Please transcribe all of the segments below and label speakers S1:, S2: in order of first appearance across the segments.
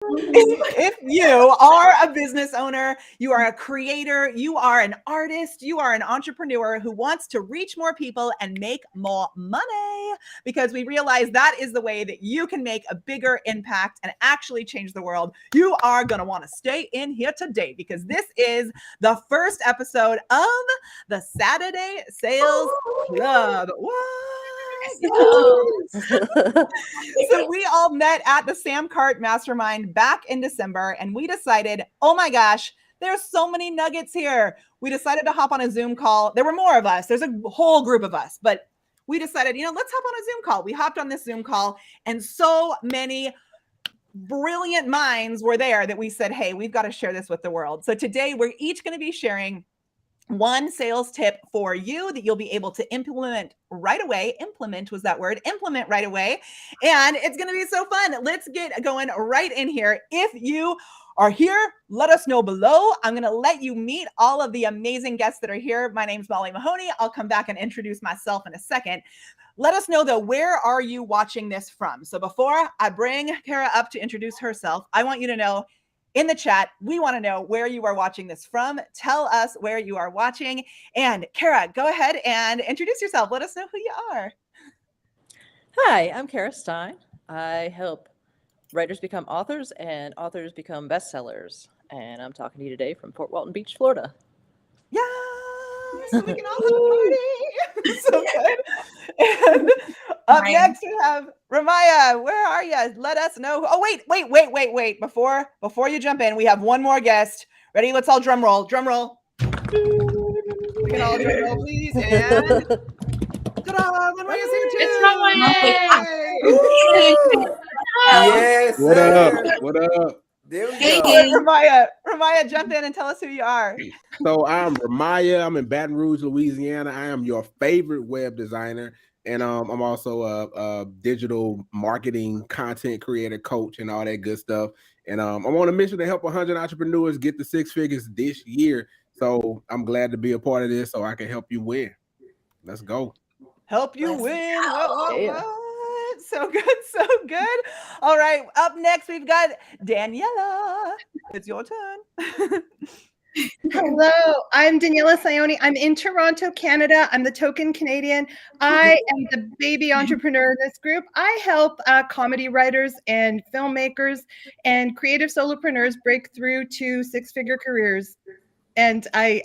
S1: If you are a business owner, you are a creator, you are an artist, you are an entrepreneur who wants to reach more people and make more money, because we realize that is the way that you can make a bigger impact and actually change the world, you are going to want to stay in here today, because this is the first episode of the Saturday Sales Club. What? Yes. So we all met at the SamCart Mastermind back in December, and we decided, oh my gosh, there's so many nuggets here. We decided to hop on a Zoom call. There were more of us. There's a whole group of us, but we decided, let's hop on a Zoom call. We hopped on this Zoom call, and so many brilliant minds were there that we said, hey, we've got to share this with the world. So today we're each going to be sharing one sales tip for you that you'll be able to implement right away. Implement was that word, implement right away. And it's going to be so fun. Let's get going right in here. If you are here, let us know below. I'm going to let you meet all of the amazing guests that are here. My name's Molly Mahoney. I'll come back and introduce myself in a second. Let us know, though, where are you watching this from? So before I bring Kara up to introduce herself, I want you to know, in the chat, we want to know where you are watching this from. Tell us where you are watching. And Kara, go ahead and introduce yourself. Let us know who you are.
S2: Hi, I'm Kara Stein. I help writers become authors and authors become bestsellers. And I'm talking to you today from Fort Walton Beach, Florida.
S1: Yeah, so we can all have a party. So good. And up next we have Ramaya. Where are you? Let us know. Oh, wait. Before you jump in, we have one more guest. Ready? Let's all drum roll. Drum roll. We can all drum roll, please. And ta-da! Ramaya's here too.
S3: It's Ramaya.
S4: Yes,
S5: what
S4: sir.
S5: up? What up?
S4: There we
S1: Hey,
S4: go.
S1: Ramaya, jump in and tell us who you are.
S5: So I'm Ramaya. I'm in Baton Rouge, Louisiana. I am your favorite web designer, and I'm also a digital marketing content creator coach and all that good stuff. And I'm on a mission to help 100 entrepreneurs get to 6 figures this year. So I'm glad to be a part of this, so I can help you win. Let's go.
S1: Help you win. What? So good. All right. Up next, we've got Daniela. It's your turn.
S3: Hello, I'm Daniela Cione. I'm in Toronto, Canada. I'm the token Canadian. I am the baby entrepreneur in this group. I help comedy writers and filmmakers and creative solopreneurs break through to 6-figure careers. And I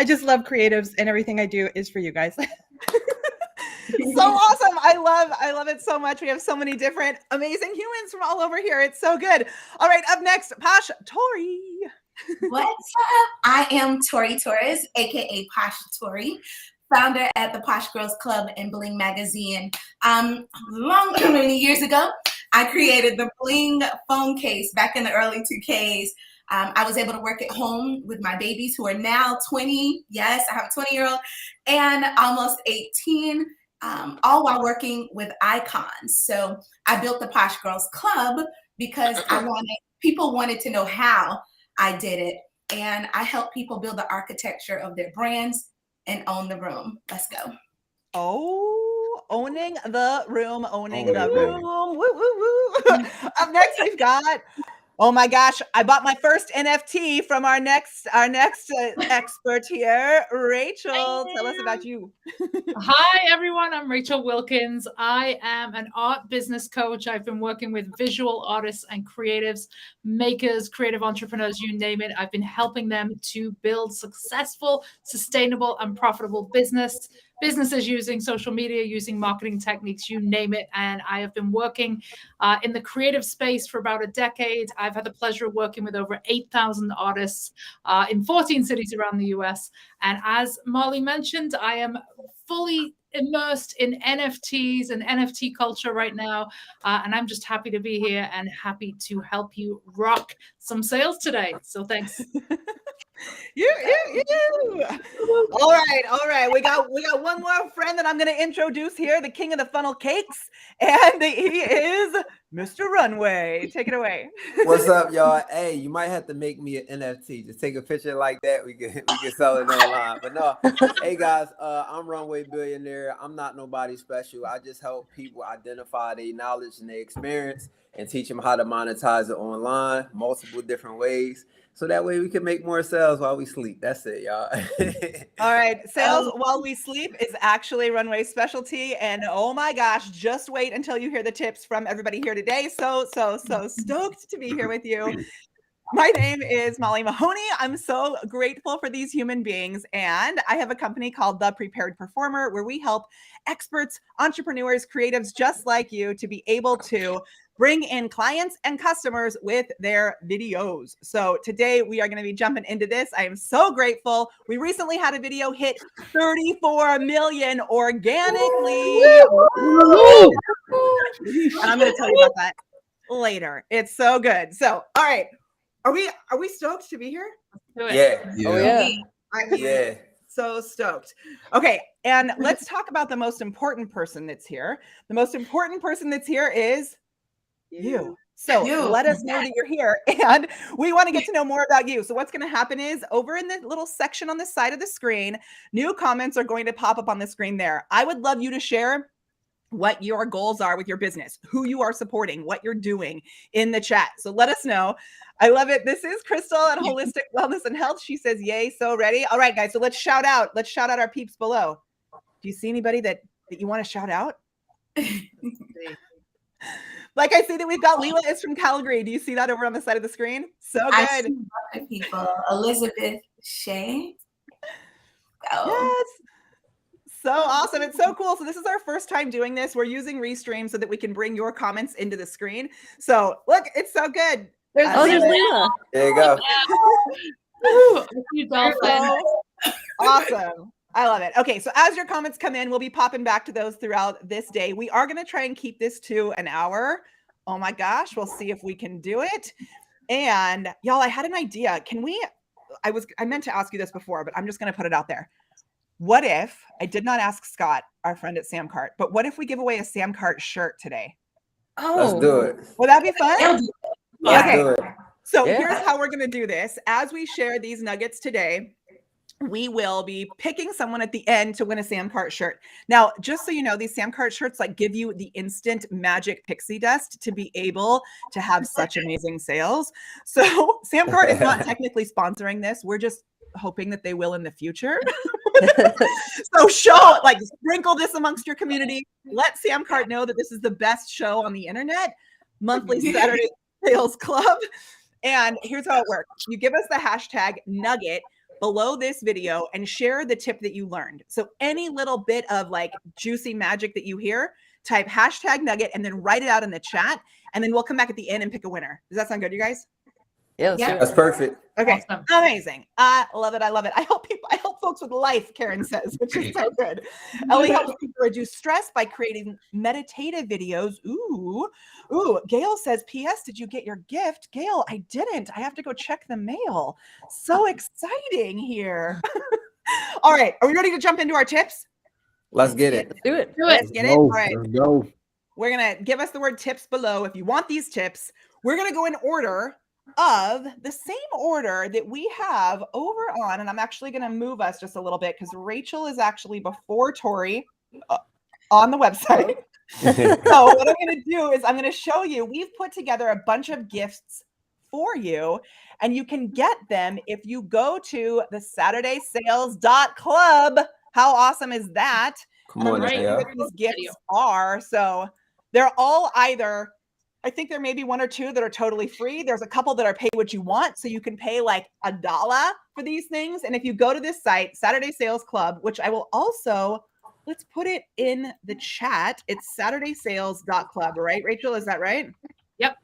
S3: just love creatives, and everything I do is for you guys.
S1: So awesome. I love it so much. We have so many different amazing humans from all over here. It's so good. All right, up next, Posh Tori.
S6: What's up? I am Tori Torres, aka Posh Tori, founder at the Posh Girls Club and Bling Magazine. Many years ago, I created the Bling phone case back in the early 2Ks. I was able to work at home with my babies who are now 20. Yes, I have a 20-year-old and almost 18. All while working with icons. So I built the Posh Girls Club because people wanted to know how I did it. And I help people build the architecture of their brands and own the room. Let's go.
S1: Oh, owning the room. Woo, woo, woo. Up next, we've got, oh my gosh, I bought my first NFT from our next expert here, Rachel. Tell us about you.
S7: Hi, everyone. I'm Rachel Wilkins. I am an art business coach. I've been working with visual artists and creatives, makers, creative entrepreneurs, you name it. I've been helping them to build successful, sustainable, and profitable businesses using social media, using marketing techniques, you name it. And I have been working in the creative space for about a decade. I've had the pleasure of working with over 8,000 artists in 14 cities around the US. And as Molly mentioned, I am fully immersed in NFTs and NFT culture right now. And I'm just happy to be here and happy to help you rock some sales today. So thanks.
S1: You. All right. We got one more friend that I'm going to introduce here, the king of the funnel cakes, and he is Mr. Runway. Take it away.
S4: What's up, y'all? Hey, you might have to make me an NFT. Just take a picture like that. We can sell it online. But no, hey guys, I'm Runway Billionaire. I'm not nobody special. I just help people identify their knowledge and their experience and teach them how to monetize it online, multiple different ways. So that way we can make more sales while we sleep. That's it, y'all.
S1: All right. Sales while we sleep is actually Runway's specialty. And oh my gosh, just wait until you hear the tips from everybody here today. So stoked to be here with you. My name is Molly Mahoney. I'm so grateful for these human beings. And I have a company called The Prepared Performer, where we help experts, entrepreneurs, creatives just like you to be able to bring in clients and customers with their videos. So today we are going to be jumping into this. I am so grateful. We recently had a video hit 34 million organically. And I'm going to tell you about that later. It's so good. So, all right. Are we stoked to be here?
S4: Yeah.
S2: Oh yeah.
S4: Yeah.
S1: So stoked. Okay. And let's talk about the most important person that's here. The most important person that's here is you. So let us know that you're here, and we want to get to know more about you. So what's going to happen is over in the little section on the side of the screen, new comments are going to pop up on the screen there. I would love you to share what your goals are with your business, who you are supporting, what you're doing in the chat. So let us know. I love it. This is Crystal at Holistic Wellness and Health. She says, yay, so ready. All right, guys. So let's shout out. Let's shout out our peeps below. Do you see anybody that you want to shout out? Like I see that we've got Leela is from Calgary. Do you see that over on the side of the screen? So good.
S6: I see other people. Elizabeth Shea.
S1: Yes. So awesome. It's so cool. So this is our first time doing this. We're using Restream so that we can bring your comments into the screen. So look, it's so good.
S2: There's Leela.
S4: There you go.
S1: Awesome. I love it. Okay, so as your comments come in, we'll be popping back to those throughout this day. We are going to try and keep this to an hour. Oh my gosh, we'll see if we can do it. And y'all, I had an idea. I meant to ask you this before, but I'm just going to put it out there. What if, I did not ask Scott, our friend at SamCart, but what if we give away a SamCart shirt today?
S4: Let's do it.
S1: Would that be fun?
S4: Let's
S1: Okay.
S4: do it.
S1: So here's how we're going to do this. As we share these nuggets today, we will be picking someone at the end to win a SamCart shirt. Now, just so you know, these SamCart shirts like give you the instant magic pixie dust to be able to have such amazing sales. So SamCart is not technically sponsoring this. We're just hoping that they will in the future. So sprinkle this amongst your community. Let SamCart know that this is the best show on the internet, monthly Saturday Sales Club. And here's how it works. You give us the hashtag nugget below this video and share the tip that you learned. So any little bit of like juicy magic that you hear, type hashtag nugget and then write it out in the chat. And then we'll come back at the end and pick a winner. Does that sound good, you guys?
S2: Yeah,
S4: That's perfect.
S1: Okay,
S7: Awesome.
S1: Amazing. I love it. I love it. I help folks with life, Karen says, which is so good. Ellie helps people reduce stress by creating meditative videos. Ooh. Gail says, P.S. Did you get your gift? Gail, I didn't. I have to go check the mail. So exciting here. All right. Are we ready to jump into our tips?
S4: Let's get it.
S2: Let's do it.
S1: Let's get it. All right.
S5: Let's go.
S1: We're going to give us the word tips below. If you want these tips, we're going to go in order of the same order that we have over on, and I'm actually going to move us just a little bit because Rachel is actually before Tori on the website. So what I'm going to do is I'm going to show you, we've put together a bunch of gifts for you, and you can get them if you go to the SaturdaySales.club. How awesome is that?
S4: Come on,
S1: right.
S4: yeah.
S1: What these gifts are. So they're all either, I think there may be one or two that are totally free. There's a couple that are pay what you want. So you can pay like $1 for these things. And if you go to this site, Saturday Sales Club, which I will also, let's put it in the chat. It's SaturdaySales.club, right? Rachel, is that right?
S7: Yep.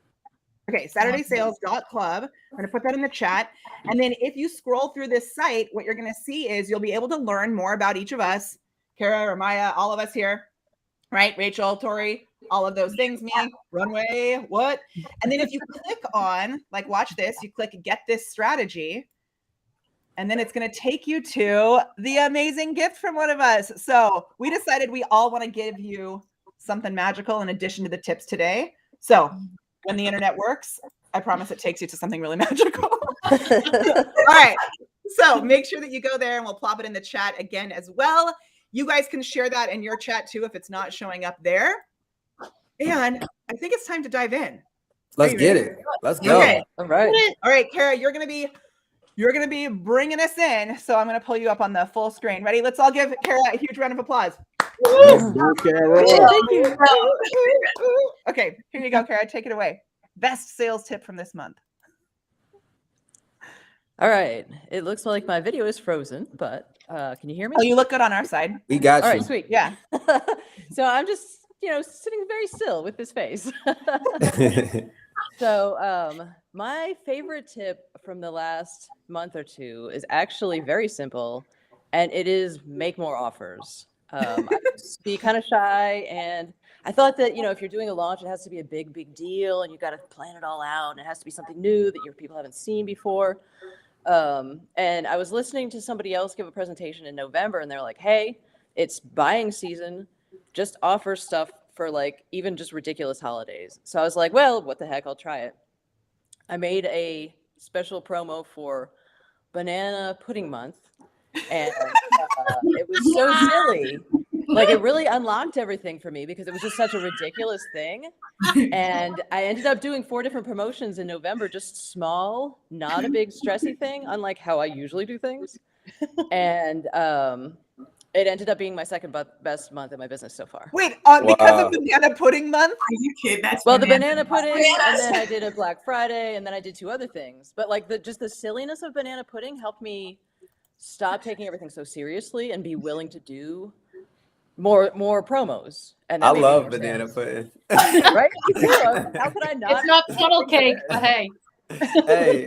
S1: Okay, SaturdaySales.club. I'm going to put that in the chat. And then if you scroll through this site, what you're going to see is you'll be able to learn more about each of us, Kara, Ramaya, all of us here, right? Rachel, Tori, all of those things, me, Runway, what? And then if you click on, like, watch this, you click get this strategy, and then it's going to take you to the amazing gift from one of us. So we decided we all want to give you something magical in addition to the tips today. So when the internet works, I promise it takes you to something really magical. All right. So make sure that you go there and we'll plop it in the chat again as well. You guys can share that in your chat too if it's not showing up there. And I think it's time to dive in.
S4: Let's
S1: you
S4: get
S1: ready?
S4: it. Let's go.
S1: Okay.
S2: All right.
S1: All right, Kara, you're gonna be bringing us in. So I'm gonna pull you up on the full screen. Ready? Let's all give Kara a huge round of applause.
S5: Let's go, Carol.
S2: Thank you.
S1: Okay, here you go, Kara. Take it away. Best sales tip from this month.
S2: All right. It looks like my video is frozen, but can you hear me?
S1: Oh, you look good on our side.
S4: We got
S2: All
S4: you.
S2: right, sweet.
S1: Yeah.
S2: So I'm just, sitting very still with this face. So my favorite tip from the last month or two is actually very simple, and it is make more offers. I used to be kind of shy, and I thought that, if you're doing a launch, it has to be a big deal, and you got to plan it all out, and it has to be something new that your people haven't seen before. And I was listening to somebody else give a presentation in November, and they're like, hey, it's buying season, just offer stuff for like even just ridiculous holidays. So I was like, well, what the heck, I'll try it. I made a special promo for Banana Pudding Month, and it was so silly. Like, it really unlocked everything for me because it was just such a ridiculous thing. And I ended up doing 4 different promotions in November, just small, not a big stressy thing, unlike how I usually do things. And it ended up being my second best month in my business so far.
S1: Wait, because of Banana Pudding Month?
S6: Are you kidding? That's
S2: Well, the banana pudding,
S6: Bananas.
S2: and then I did a Black Friday, and then I did 2 other things. But like just the silliness of banana pudding helped me stop taking everything so seriously and be willing to do more promos. And
S4: I
S2: that made me
S4: love
S2: more
S4: banana
S2: sales.
S4: pudding.
S2: Right? How could I not?
S7: It's not funnel cake, but hey.
S4: Hey,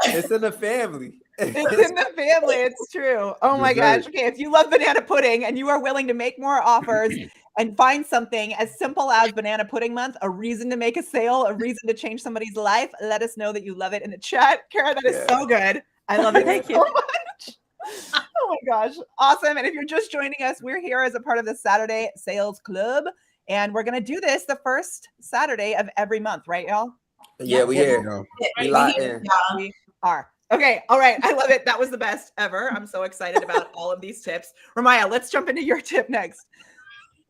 S4: it's in the family.
S1: It's in the family. It's true. Oh my gosh. Okay, if you love banana pudding and you are willing to make more offers and find something as simple as Banana Pudding Month, a reason to make a sale, a reason to change somebody's life, let us know that you love it in the chat. Kara, that is so good. I love it
S2: Thank
S1: so
S2: you.
S1: much. Oh my gosh. Awesome. And if you're just joining us, we're here as a part of the Saturday Sales Club. And we're going to do this the first Saturday of every month, right, y'all?
S4: Yeah, we here. We locked
S6: here,
S4: in.
S6: y'all.
S1: We are. Okay. All right. I love it. That was the best ever. I'm so excited about all of these tips. Ramaya, let's jump into your tip next.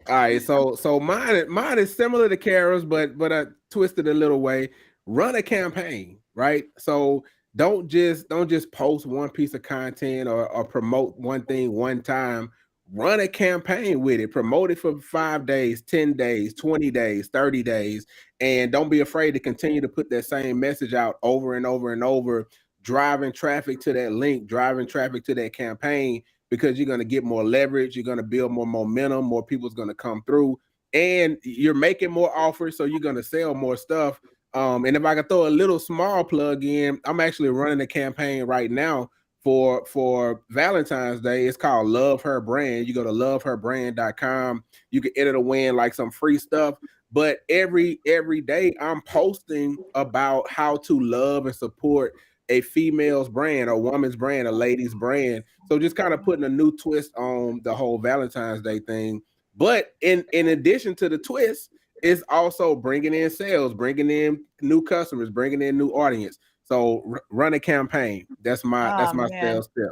S5: All right, so mine is similar to Kara's, but I twisted a little way. Run a campaign, right? So don't just post one piece of content or promote one thing one time. Run a campaign with it. Promote it for 5 days, 10 days, 20 days, 30 days, and don't be afraid to continue to put that same message out over and over and over, driving traffic to that link, driving traffic to that campaign, because you're going to get more leverage, you're going to build more momentum, more people's going to come through, and you're making more offers, so you're going to sell more stuff. And if I could throw a little small plug in, I'm actually running a campaign right now for Valentine's Day. It's called Love Her Brand. You go to loveherbrand.com. You can enter to win like some free stuff. But every day I'm posting about how to love and support a female's brand, a woman's brand, a lady's brand. So just kind of putting a new twist on the whole Valentine's Day thing. But in addition to the twist, it's also bringing in sales, bringing in new customers, bringing in new audience. So run a campaign. That's my sales tip.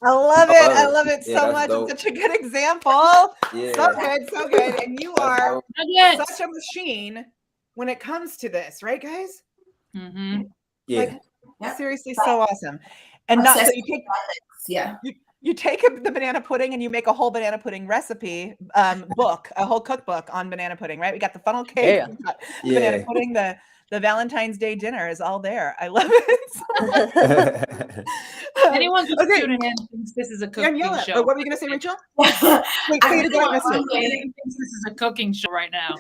S1: I love it. I love it
S4: Yeah,
S1: so
S4: that's
S1: much.
S4: dope.
S1: It's such a good example.
S4: Yeah.
S1: So good. And you are
S7: Yes.
S1: such a machine when it comes to this, right, guys?
S7: Mm-hmm.
S4: Yeah.
S1: Like,
S6: Yeah.
S1: seriously, so awesome. And not so
S6: Yeah.
S1: you take the banana pudding and you make a whole banana pudding recipe book, a whole cookbook on banana pudding, right? We got the funnel cake,
S2: Yeah.
S1: we got the banana pudding, the Valentine's Day dinner is all there. I love it.
S7: Anyone who's
S1: Okay.
S7: tuning in thinks this is a cooking
S1: Daniela,
S7: show.
S1: what were you going to say, Rachel? Wait,
S6: I
S1: say it
S6: really
S1: again. I
S6: want
S1: missed it.
S6: runway.
S7: Thinks this is a cooking show right now.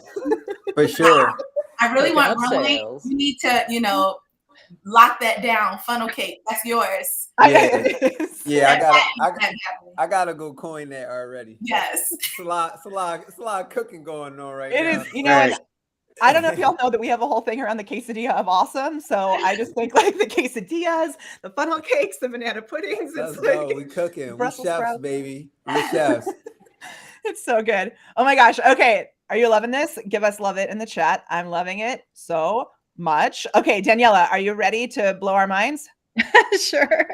S4: For sure.
S6: I really
S2: Picking
S6: want
S2: up
S6: runway.
S2: sales.
S6: You need to, lock that down. Funnel cake. That's yours.
S4: Yeah, I gotta go coin that already.
S6: Yes.
S4: It's a lot of cooking going on right
S1: It
S4: now.
S1: is, and I don't know if y'all know that we have a whole thing around the quesadilla of awesome. So I just think like the quesadillas, the funnel cakes, the banana puddings.
S4: Let's
S1: It's
S4: go.
S1: like
S4: We cooking. We
S1: Brussels
S4: chefs,
S1: sprouts.
S4: baby. We chefs.
S1: It's so good. Oh my gosh. Okay. Are you loving this? Give us love it in the chat. I'm loving it so much. Okay, Daniela, are you ready to blow our minds?
S3: Sure.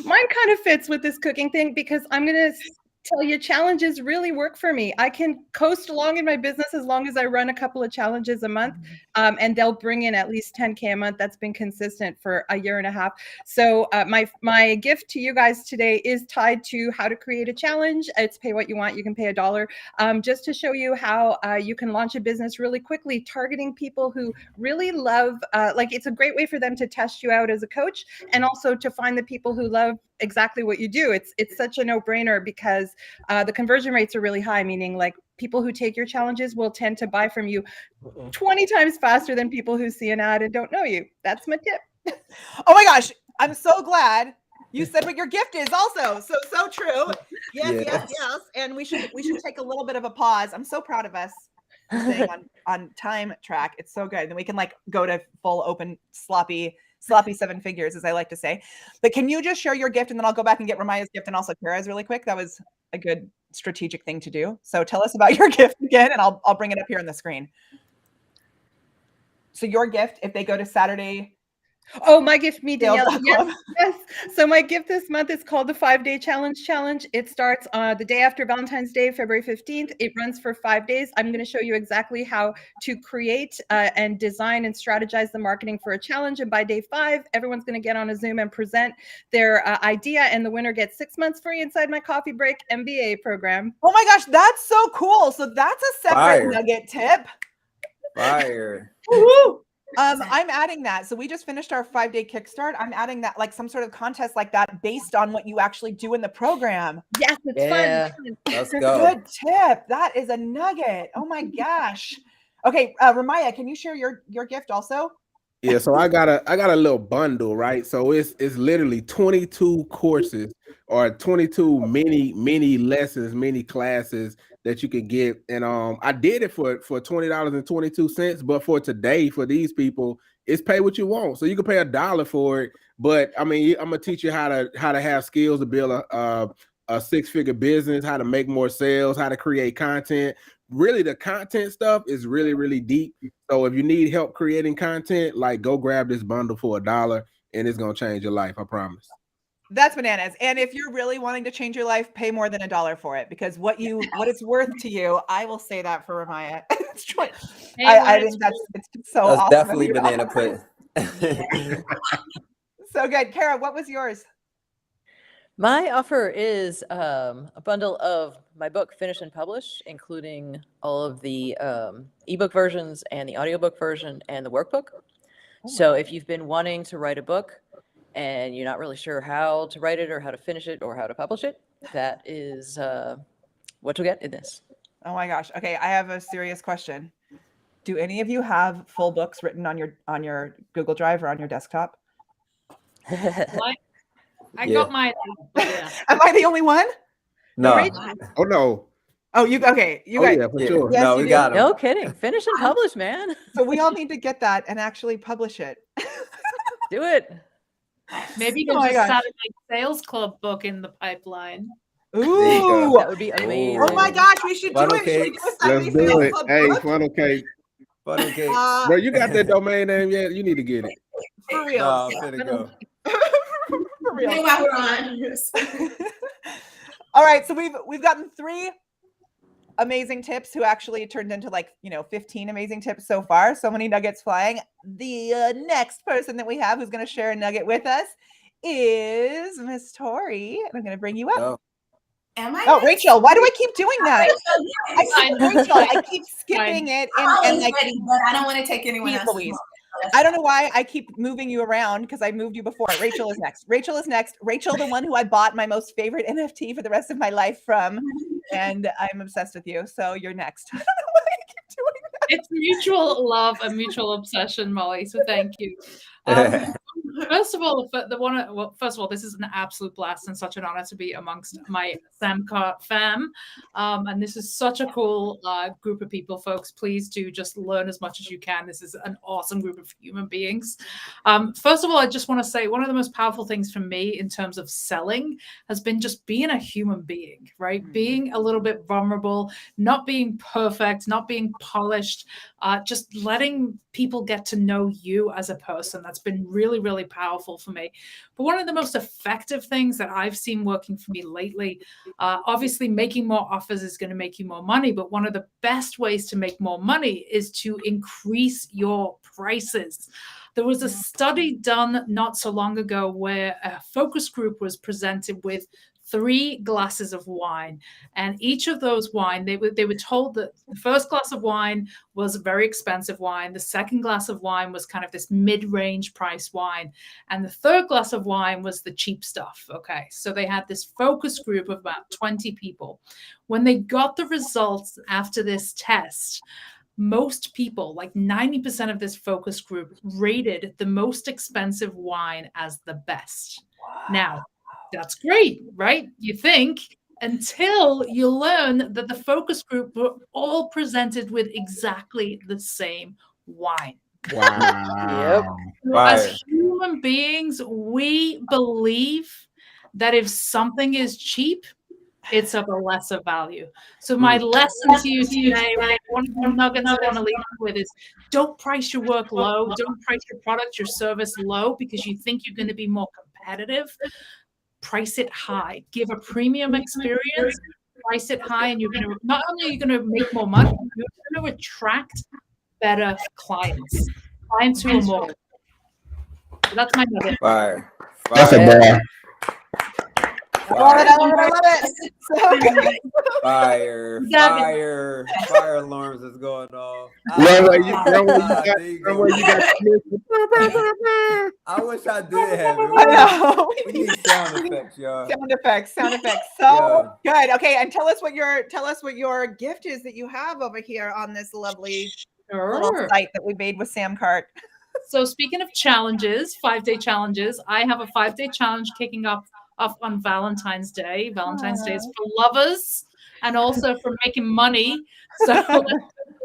S3: Mine kind of fits with this cooking thing because I'm going to tell you, challenges really work for me. I can coast along in my business as long as I run a couple of challenges a month, and they'll bring in at least 10K a month. That's been consistent for a year and a half. So my gift to you guys today is tied to how to create a challenge. It's pay what you want. You can pay $1, just to show you how you can launch a business really quickly, targeting people who really love, like it's a great way for them to test you out as a coach, and also to find the people who love exactly what you do. It's such a no-brainer because the conversion rates are really high, meaning like people who take your challenges will tend to buy from you 20 times faster than people who see an ad and don't know you. That's my tip.
S1: Oh my gosh, I'm so glad you said what your gift is also. So true. Yes. And we should take a little bit of a pause. I'm so proud of us staying on time track. It's so good. And we can like go to full open sloppy 7 figures, as I like to say. But can you just share your gift, and then I'll go back and get Ramaya's gift and also Kara's really quick. That was a good strategic thing to do. So tell us about your gift again, and I'll bring it up here on the screen. So your gift, if they go to Saturday.
S3: Oh, my gift, me, Daniela. Yes. So my gift this month is called the 5-Day Challenge. It starts the day after Valentine's Day, February 15th. It runs for 5 days. I'm going to show you exactly how to create and design and strategize the marketing for a challenge. And by day 5, everyone's going to get on a Zoom and present their idea. And the winner gets 6 months free inside my coffee break MBA program.
S1: Oh my gosh, that's so cool. So that's a separate nugget tip.
S4: Fire.
S1: Woo-hoo. I'm adding that. So we just finished our 5-day kickstart. I'm adding that, like some sort of contest like that based on what you actually do in the program.
S3: Yes, it's fun.
S4: Let's go.
S1: Good tip. That is a nugget. Oh my gosh. Okay, Ramaya, can you share your gift also?
S5: Yeah, so I got a little bundle, right? So it's literally 22 courses or 22 mini lessons, mini classes that you could get. And I did it for $20.22, but for today, for these people, it's pay what you want. So you can pay $1 for it. But I mean, I'm gonna teach you how to have skills to build a 6-figure business, how to make more sales, how to create content. Really, the content stuff is really, really deep. So if you need help creating content, like go grab this bundle for $1 and it's gonna change your life. I promise.
S1: That's bananas. And if you're really wanting to change your life, pay more than $1 for it, because what it's worth to you, I will say that for Ramaya. It's true. I think it's so awesome.
S4: Definitely banana pudding.
S1: So good. Kara, what was yours?
S2: My offer is a bundle of my book, Finish and Publish, including all of the ebook versions and the audiobook version and the workbook. So if you've been wanting to write a book and you're not really sure how to write it or how to finish it or how to publish it, that is what you'll get in this.
S1: Oh my gosh. Okay, I have a serious question. Do any of you have full books written on your Google Drive or on your desktop?
S7: I got mine. Yeah.
S1: Am I the only one?
S4: No.
S5: Oh no.
S1: Oh, you okay? You guys.
S5: Yeah, for sure.
S1: Yes,
S4: no, we got it.
S2: No kidding. Finish and publish, man.
S1: So we all need to get that and actually publish it.
S2: Do it.
S7: Maybe there's a Saturday Sales Club book in the pipeline.
S1: Ooh,
S2: that would be amazing.
S1: Oh my gosh, we should do it. Should we do a Saturday
S5: Let's do
S1: Sales
S5: it.
S1: Club
S5: Hey,
S1: book?
S5: funnel cake.
S4: Funnel cake.
S5: Bro, you got that domain name yet? You need to get it.
S1: For real.
S4: No, I'm finna go.
S1: For real.
S6: Meanwhile, we're on.
S1: All right, so we've gotten 3 amazing tips who actually turned into 15 amazing tips so far. So many nuggets flying. The next person that we have who's going to share a nugget with us is Miss Tori. And I'm going to bring you up.
S4: Oh.
S6: Am I?
S1: Oh, Rachel, why do I keep doing that?
S6: Rachel,
S1: I keep skipping it and
S6: ready, but I don't want to take anyone else.
S1: Louise. I don't know why I keep moving you around because I moved you before. Rachel is next. Rachel, the one who I bought my most favorite NFT for the rest of my life from. And I'm obsessed with you. So you're next. I don't know why I keep doing that.
S7: It's mutual love and mutual obsession, Molly. So thank you. First of all, this is an absolute blast and such an honor to be amongst my SamCart fam. And this is such a cool group of people, folks. Please do just learn as much as you can. This is an awesome group of human beings. First of all, I just want to say one of the most powerful things for me in terms of selling has been just being a human being, right? Mm-hmm. Being a little bit vulnerable, not being perfect, not being polished, just letting people get to know you as a person. That's been really, really really powerful for me. But one of the most effective things that I've seen working for me lately, obviously making more offers is going to make you more money, but one of the best ways to make more money is to increase your prices. There was a study done not so long ago where a focus group was presented with 3 glasses of wine, and each of those wine, they were told that the first glass of wine was a very expensive wine, the second glass of wine was kind of this mid-range price wine, and the third glass of wine was the cheap stuff. Okay, so they had this focus group of about 20 people. When they got the results after this test, most people, like 90% of this focus group, rated the most expensive wine as the best. Now, that's great, right? You think, until you learn that the focus group were all presented with exactly the same wine.
S5: Wow.
S2: Yep.
S7: As human beings, we believe that if something is cheap, it's of a lesser value. So my lesson to you today, one of the nuggets I want to leave you with is don't price your work low. Don't price your product, your service low because you think you're going to be more competitive. Price it high. Give a premium experience. Price it high, and you're going to not only are you going to make more money, you're going to attract better clients who are more. So that's my nugget.
S4: Fire.
S5: That's a bar.
S1: I love it. So good.
S4: Fire alarms is going off. I wish I did have it.
S1: I know.
S4: We need sound effects, y'all.
S1: Sound effects. So good. Okay, and tell us what your gift is that you have over here on this lovely little site that we made with SamCart.
S7: So speaking of challenges, 5-day challenges, I have a 5-day challenge kicking off on Valentine's Day. Valentine's Day is for lovers and also for making money. So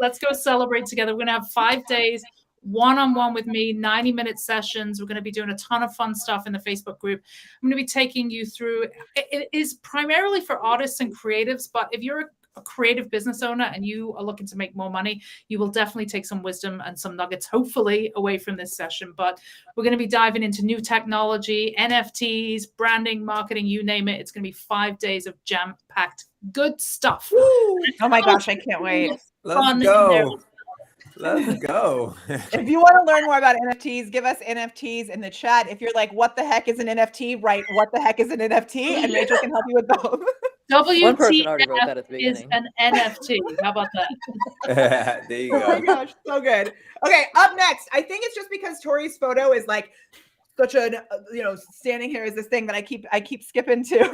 S7: let's go celebrate together. We're going to have 5 days, one-on-one with me, 90-minute sessions. We're going to be doing a ton of fun stuff in the Facebook group. I'm going to be taking you through, it is primarily for artists and creatives, but if you're a creative business owner and you are looking to make more money, you will definitely take some wisdom and some nuggets, hopefully, away from this session. But we're going to be diving into new technology, NFTs, branding, marketing, you name it. It's going to be 5 days of jam-packed good stuff.
S1: Woo! Oh my gosh, I can't wait.
S4: Let's go. Let's go.
S1: If you want to learn more about NFTs, give us NFTs in the chat. If you're like, what the heck is an NFT? Write, what the heck is an NFT? And Rachel can help you with both.
S2: One person already wrote that at the
S7: is
S2: beginning.
S7: an NFT. How about that?
S4: There you go.
S1: Oh my gosh, so good. Okay, up next. I think it's just because Tori's photo is like such a, standing here is this thing that I keep skipping to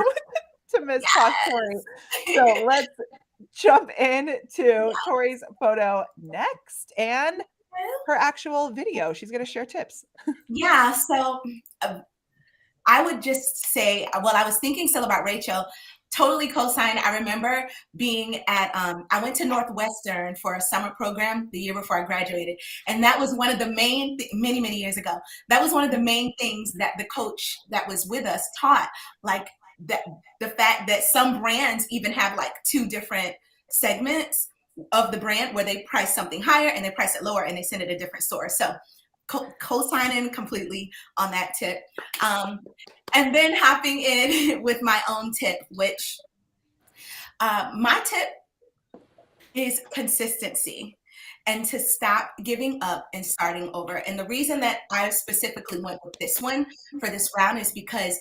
S1: miss Posh Tori. So let's jump into Tori's photo next and her actual video. She's going to share tips.
S6: Yeah, so I would just say, I was thinking still about Rachel. Totally co-sign. I remember being at, I went to Northwestern for a summer program the year before I graduated. And that was one of the main, many years ago, that was one of the main things that the coach that was with us taught, like that the fact that some brands even have like 2 different segments of the brand where they price something higher and they price it lower and they send it to different stores. So co-signing completely on that tip. And then hopping in with my own tip, which my tip is consistency and to stop giving up and starting over. And the reason that I specifically went with this one for this round is because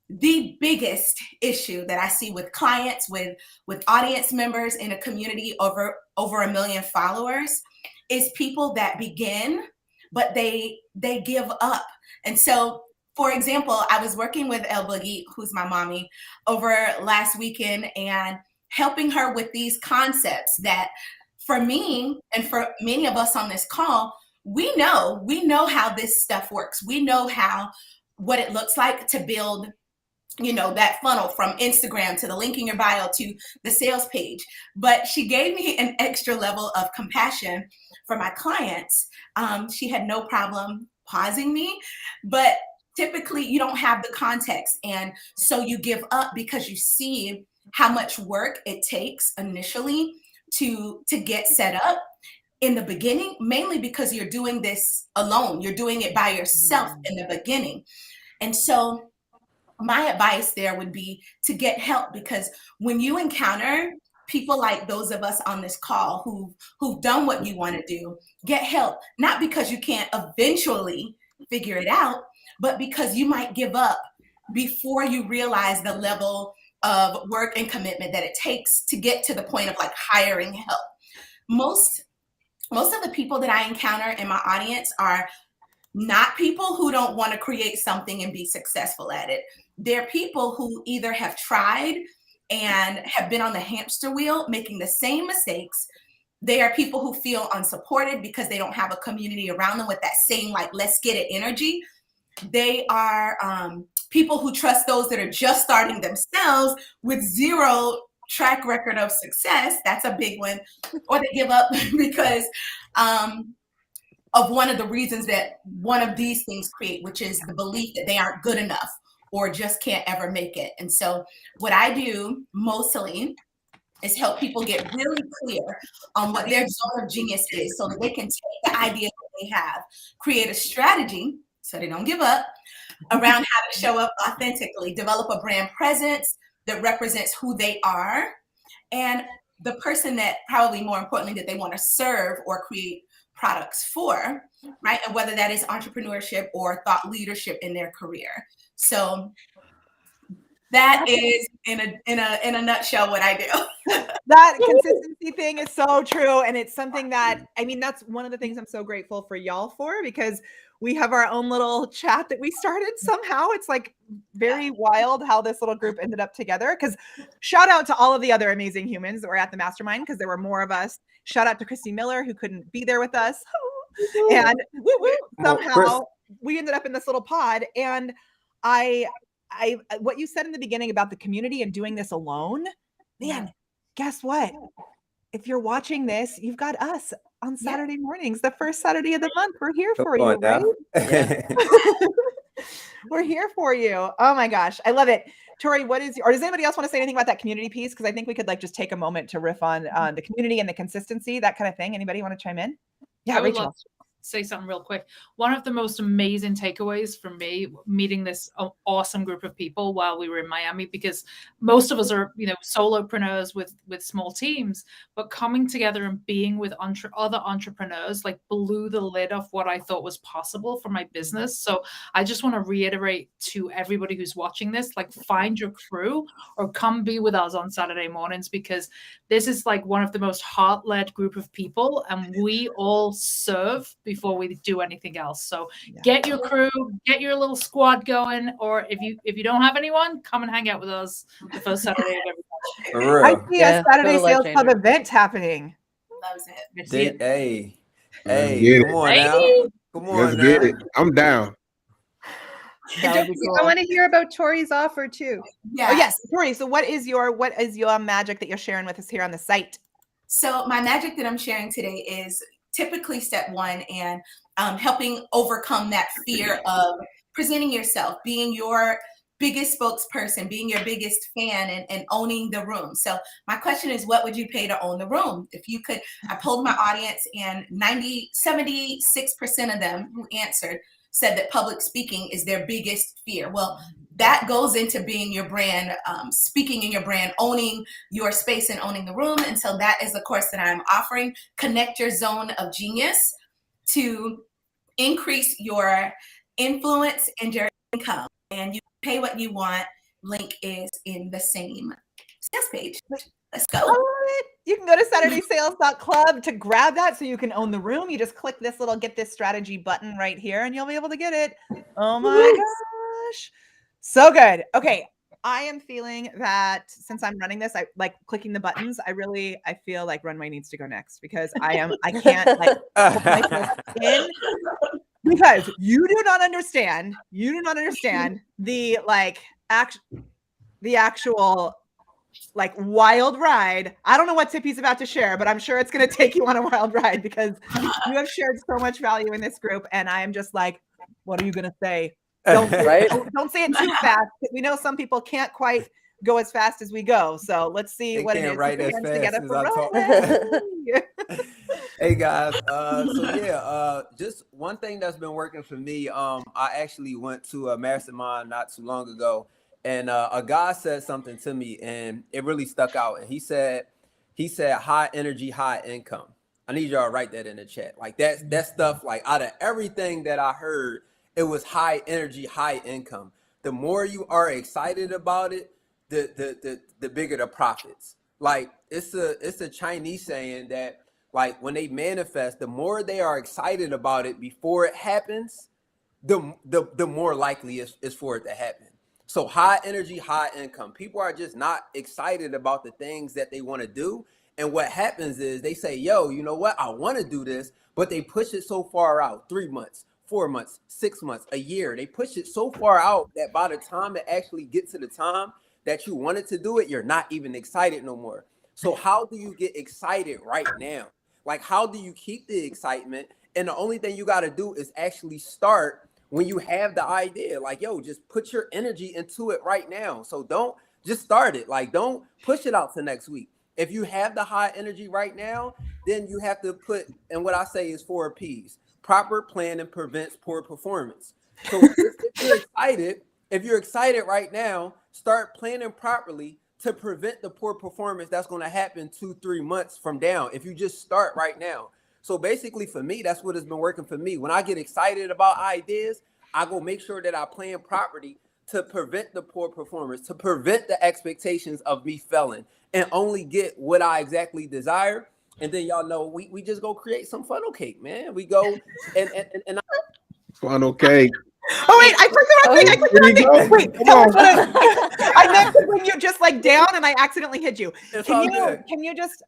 S6: the biggest issue that I see with clients, with audience members in a community over 1 million followers is people that begin, but they give up. And so, for example, I was working with El Boogie, who's my mommy, over last weekend and helping her with these concepts that for me and for many of us on this call, we know how this stuff works. We know what it looks like to build, that funnel from Instagram to the link in your bio to the sales page. But she gave me an extra level of compassion for my clients. She had no problem pausing me, but typically you don't have the context. And so you give up because you see how much work it takes initially to get set up. in the beginning, mainly because you're doing this alone. You're doing it by yourself in the beginning. And so my advice there would be to get help, because when you encounter people like those of us on this call who've done what you want to do, get help, not because you can't eventually figure it out, but because you might give up before you realize the level of work and commitment that it takes to get to the point of like hiring help. Most of the people that I encounter in my audience are not people who don't want to create something and be successful at it. They're people who either have tried and have been on the hamster wheel making the same mistakes. They are people who feel unsupported because they don't have a community around them with that same like let's get it energy. They are people who trust those that are just starting themselves with zero track record of success. That's a big one. Or they give up because of one of the reasons that one of these things create, which is the belief that they aren't good enough or just can't ever make it. And so what I do mostly is help people get really clear on what their zone of genius is so that they can take the ideas that they have, create a strategy so they don't give up around how to show up authentically, develop a brand presence that represents who they are and the person that probably more importantly that they want to serve or create products for, right? And whether that is entrepreneurship or thought leadership in their career. So that is in a nutshell what I do.
S1: That consistency thing is so true. And it's something that, I mean, that's one of the things I'm so grateful for y'all for, because we have our own little chat that we started somehow. It's like very wild how this little group ended up together. Because shout out to all of the other amazing humans that were at the mastermind, because there were more of us. Shout out to Christy Miller, who couldn't be there with us. And somehow we ended up in this little pod. And I what you said in the beginning about the community and doing this alone, man, guess what? If you're watching this, you've got us on Saturday mornings, the first Saturday of the month. We're here for you, right? We're here for you. Oh my gosh, I love it. Tori, or does anybody else want to say anything about that community piece? Because I think we could like just take a moment to riff on the community and the consistency, that kind of thing. Anybody want to chime in? Yeah,
S7: I would
S1: Rachel.
S7: love to say something real quick. One of the most amazing takeaways for me meeting this awesome group of people while we were in Miami, because most of us are, solopreneurs with small teams, but coming together and being with other entrepreneurs like blew the lid off what I thought was possible for my business. So I just want to reiterate to everybody who's watching this, like find your crew or come be with us on Saturday mornings, because this is like one of the most heart-led group of people, and we all serve before we do anything else. So get your crew, get your little squad going, or if you don't have anyone, come and hang out with us the first Saturday of every month.
S1: I see a Saturday Sales Club event happening.
S6: Loves it.
S4: Hey,
S5: come
S4: on now. Come on,
S5: let's get it. I'm down.
S3: I want to hear about Tori's offer too.
S6: Yeah.
S1: Oh yes, Tori. So what is your magic that you're sharing with us here on the site?
S6: So my magic that I'm sharing today is typically step one, and helping overcome that fear of presenting yourself, being your biggest spokesperson, being your biggest fan, and owning the room. So my question is, what would you pay to own the room? If you could, I polled my audience, and 76% of them who answered said that public speaking is their biggest fear. Well, that goes into being your brand, speaking in your brand, owning your space and owning the room. And so that is the course that I'm offering. Connect your zone of genius to increase your influence and your income. And you pay what you want. Link is in the same sales page. Let's go.
S1: You can go to SaturdaySales.club to grab that so you can own the room. You just click this little get this strategy button right here and you'll be able to get it. Oh my gosh. So good. Okay. I am feeling that since I'm running this, I like clicking the buttons. I feel like Runway needs to go next, because I can't like put myself in, because you do not understand the actual like wild ride. I don't know what Tippy's about to share, but I'm sure it's going to take you on a wild ride, because you have shared so much value in this group. And I am just like, what are you going to say? Don't say it too fast, because we know some people can't quite go as fast as we go. So let's see what it is.
S4: Right as fast as I talk. Hey guys, so yeah, just one thing that's been working for me. I actually went to a mastermind not too long ago, and a guy said something to me, and it really stuck out. And he said, high energy, high income. I need y'all to write that in the chat. Like that stuff. Like out of everything that I heard, it was high energy, high income. The more you are excited about it, the bigger the profits. Like it's a Chinese saying that, like when they manifest, the more they are excited about it before it happens, the more likely is for it to happen. So high energy, high income. People are just not excited about the things that they want to do. And what happens is they say, yo, you know what? I want to do this, but they push it so far out, 3 months, 4 months, 6 months, a year. They push it so far out that by the time it actually gets to the time that you wanted to do it, you're not even excited no more. So how do you get excited right now? Like, how do you keep the excitement? And the only thing you got to do is actually start when you have the idea. Like, yo, just put your energy into it right now. So don't just start it. Like, don't push it out to next week. If you have the high energy right now, then you have to put, and what I say is 4 P's. Proper planning prevents poor performance. So if you're excited right now, start planning properly to prevent the poor performance that's going to happen 2-3 months from down if you just start right now. So basically for me, that's what has been working for me. When I get excited about ideas, I go make sure that I plan properly to prevent the poor performance, to prevent the expectations of me failing, and only get what I exactly desire. And then y'all know we just go create some funnel cake, man. We go and
S5: Funnel cake.
S1: Oh wait, I forgot one thing. Wait, tell us what I meant to bring you just like down, and I accidentally hit you. Can you just?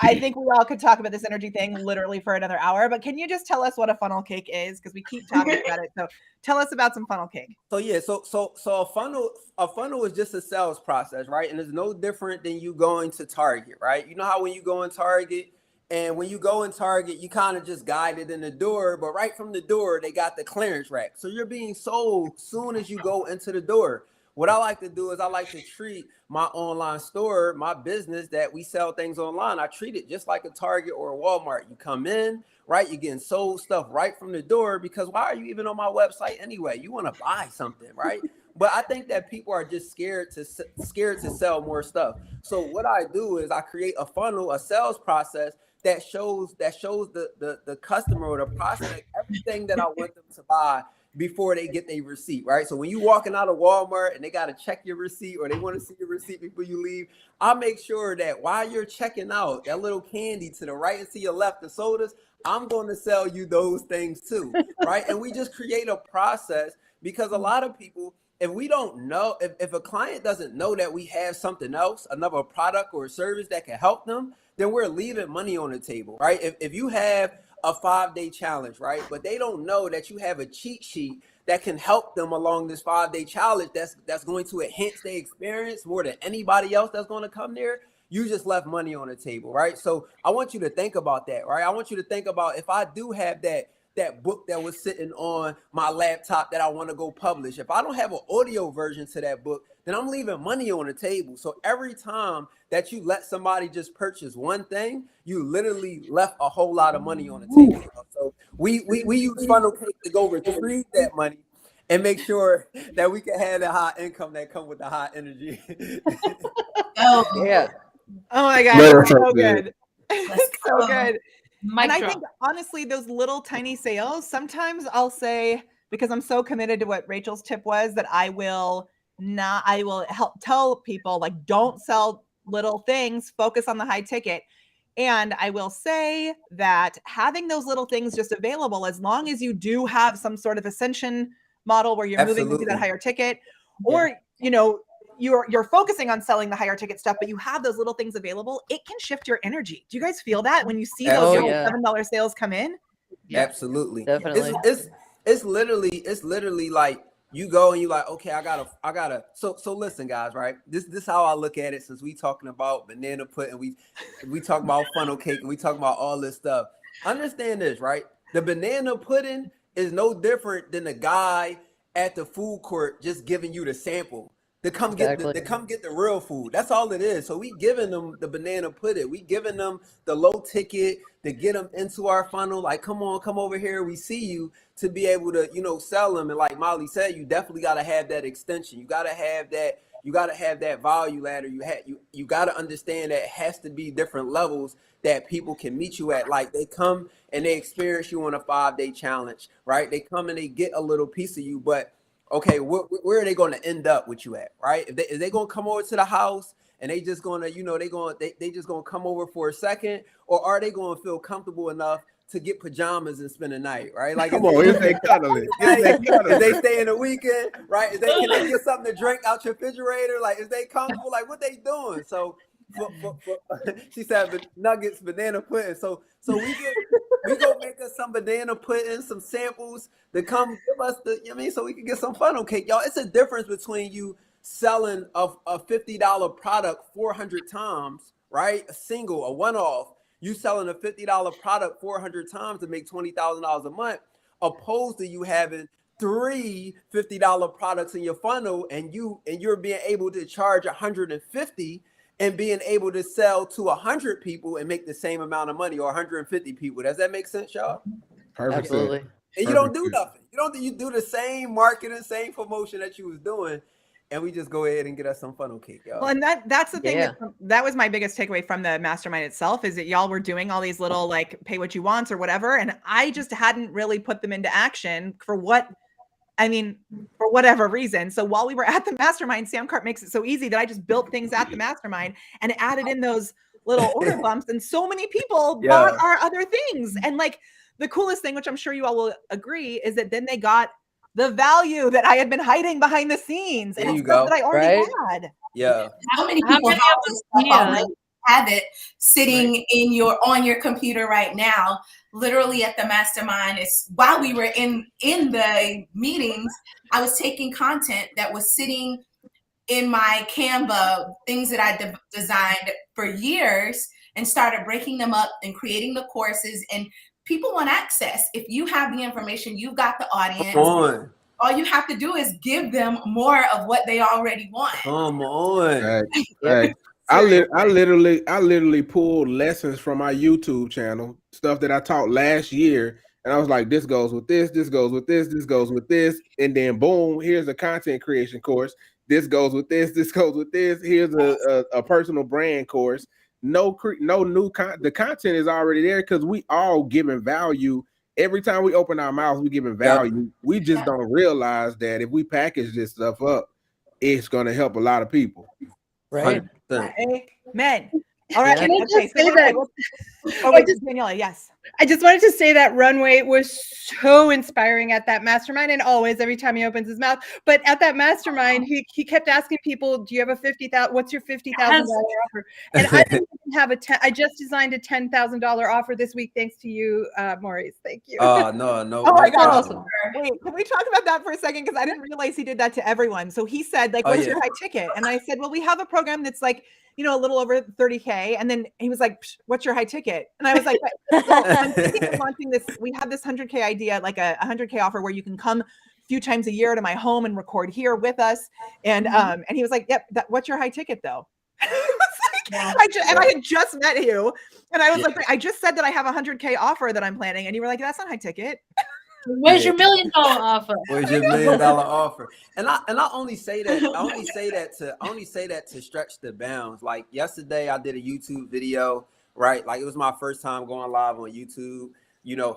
S1: I think we all could talk about this energy thing literally for another hour, but can you just tell us what a funnel cake is? Because we keep talking about it. So tell us about some funnel cake.
S4: So yeah, so a funnel is just a sales process, right? And it's no different than you going to Target, right? You know how when you go in Target, and when you go in Target, you kind of just guided in the door, but right from the door, they got the clearance rack. So you're being sold soon as you go into the door. What I like to do is I like to treat my online store, my business that we sell things online. I treat it just like a Target or a Walmart. You come in, right? You're getting sold stuff right from the door, because why are you even on my website anyway? You want to buy something, right? But I think that people are just scared to sell more stuff. So what I do is I create a funnel, a sales process that shows the customer or the prospect everything that I want them to buy before they get their receipt, right? So when you walking out of Walmart and they got to check your receipt, or they want to see your receipt before you leave, I make sure that while you're checking out, that little candy to the right and to your left, the sodas, I'm going to sell you those things too, right? And we just create a process, because a lot of people, if we don't know, if a client doesn't know that we have something else, another product or a service that can help them, then we're leaving money on the table, right? If you have a 5-day challenge, right? But they don't know that you have a cheat sheet that can help them along this 5-day challenge that's going to enhance their experience more than anybody else that's going to come there. You just left money on the table, right? So I want you to think about that, right? I want you to think about, if I do have that book that was sitting on my laptop that I want to go publish, if I don't have an audio version to that book, then I'm leaving money on the table. So every time that you let somebody just purchase one thing, you literally left a whole lot of money on the table. So we use funnel cake to go retrieve that money and make sure that we can have the high income that come with the high energy.
S6: Oh,
S2: Yeah.
S1: Oh my God, so good. So good.
S7: Mic
S1: And I
S7: drop.
S1: think honestly, those little tiny sales, sometimes I'll say, because I'm so committed to what Rachel's tip was, that I will help tell people, like, don't sell little things, focus on the high ticket. And I will say that having those little things just available, as long as you do have some sort of ascension model where you're moving into that higher ticket, or, you know, you're focusing on selling the higher ticket stuff, but you have those little things available, it can shift your energy. Do you guys feel that when you see those little $7 sales come in?
S4: Yeah. Absolutely.
S2: Definitely.
S4: It's literally like you go and you like, okay, I gotta. So listen, guys, right? This how I look at it. Since we talking about banana pudding, we talk about funnel cake, and we talk about all this stuff. Understand this, right? The banana pudding is no different than the guy at the food court just giving you the sample. to come get the real food. That's all it is. So we giving them the banana pudding. We giving them the low ticket to get them into our funnel. Like, come over here. We see you, to be able to, sell them. And like Molly said, you definitely got to have that extension. You got to have that. You got to have that value ladder. You got to understand that it has to be different levels that people can meet you at. Like, they come and they experience you on a 5-day challenge, right? They come and they get a little piece of you, but okay, where are they going to end up with you at, right? If they going to come over to the house and they just going to, they just going to come over for a second, or are they going to feel comfortable enough to get pajamas and spend the night, right? Like,
S5: come on, if they cuddling,
S4: if they stay in the weekend, right? Can they get something to drink out your refrigerator? Like, is they comfortable? Like, what they doing? So, she said nuggets, banana pudding. So we go make us some banana pudding, some samples to come give us so we can get some funnel cake, y'all. It's a difference between you selling a $50 product 400 times, right? A one-off. You selling a $50 product 400 times to make $20,000 a month, opposed to you having 3 $50 products in your funnel and you're being able to charge 150 and being able to sell to 100 people and make the same amount of money, or 150 people. Does that make sense, y'all?
S5: Perfect.
S2: Absolutely.
S4: And you don't do nothing. You do the same marketing, same promotion that you was doing, and we just go ahead and get us some funnel cake, y'all.
S1: Well, and that's the thing. That was my biggest takeaway from the mastermind itself, is that y'all were doing all these little like pay what you want or whatever, and I just hadn't really put them into action for whatever reason. So while we were at the mastermind, SamCart makes it so easy that I just built things at the mastermind and added in those little order bumps, and so many people bought our other things. And like the coolest thing, which I'm sure you all will agree, is that then they got the value that I had been hiding behind the scenes, and it's stuff that I already had.
S4: Yeah.
S6: How many people have it sitting on your computer right now? Literally at the mastermind, is while we were in the meetings, I was taking content that was sitting in my Canva, things that I designed for years, and started breaking them up and creating the courses. And people want access. If you have the information, you've got the audience. All you have to do is give them more of what they already want.
S4: Come on.
S5: Right. I literally pulled lessons from my YouTube channel, stuff that I taught last year, and I was like, this goes with this, this goes with this, this goes with this, and then boom, here's a content creation course. This goes with this, this goes with this. Here's a personal brand course. No new the content is already there, because we all giving value. Every time we open our mouths, we giving value. We just don't realize that if we package this stuff up, it's going to help a lot of people.
S2: Right.
S1: Amen. All right.
S3: Can I just say that?
S1: Daniela, yes.
S3: I just wanted to say that Runway was so inspiring at that mastermind, and always every time he opens his mouth. But at that mastermind, he kept asking people, "Do you have a $50,000? What's your $50,000 offer?" And I didn't have I just designed a $10,000 offer this week, thanks to you, Maurice. Thank you.
S4: Oh no.
S1: Oh my God. Awesome. Wait, can we talk about that for a second? Because I didn't realize he did that to everyone. So he said, like, "What's your high ticket?" And I said, "Well, we have a program that's like, a little over 30K. And then he was like, "What's your high ticket?" And I was like, well, I'm thinking of launching this. We have this 100K idea, like a 100K offer where you can come a few times a year to my home and record here with us. And he was like, "Yep, what's your high ticket though?" I had just met you, and I was like, "I just said that I have a 100K offer that I'm planning," and you were like, "That's not high ticket."
S7: Where's your $1 million offer?
S4: Where's your $1 million offer? And I only say that to stretch the bounds. Like yesterday, I did a YouTube video, right? Like it was my first time going live on YouTube.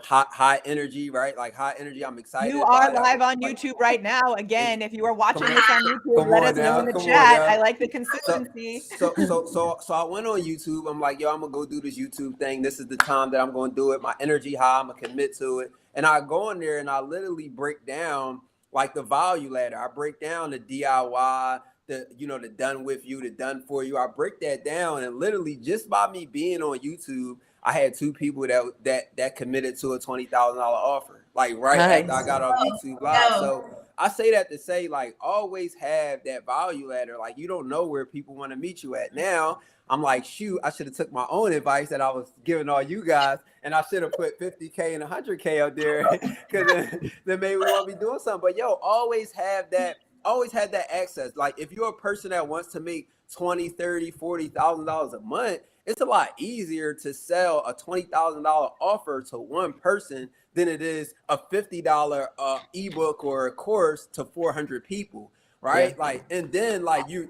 S4: High energy, right? Like high energy. I'm excited.
S1: You are live on YouTube right now. Again, if you are watching this on YouTube, let us know in the chat. I like the consistency.
S4: So I went on YouTube. I'm like, yo, I'm gonna go do this YouTube thing. This is the time that I'm gonna do it. My energy high. I'm gonna commit to it. And I go in there and I literally break down like the value ladder. I break down the DIY, the done with you, the done for you. I break that down, and literally just by me being on YouTube, I had 2 people that committed to a $20,000 offer. Like after I got off YouTube Live. So I say that to say, like, always have that value ladder. Like, you don't know where people want to meet you at. Now I'm like, shoot, I should have took my own advice that I was giving all you guys, and I should have put 50K and 100K out there, because then maybe we won't be doing something. But yo, always have that always had that access. Like if you're a person that wants to make $20, $30, $40,000 a month, it's a lot easier to sell a $20,000 offer to one person than it is a $50 ebook or a course to 400 people. Right. Yeah. Like, and then like you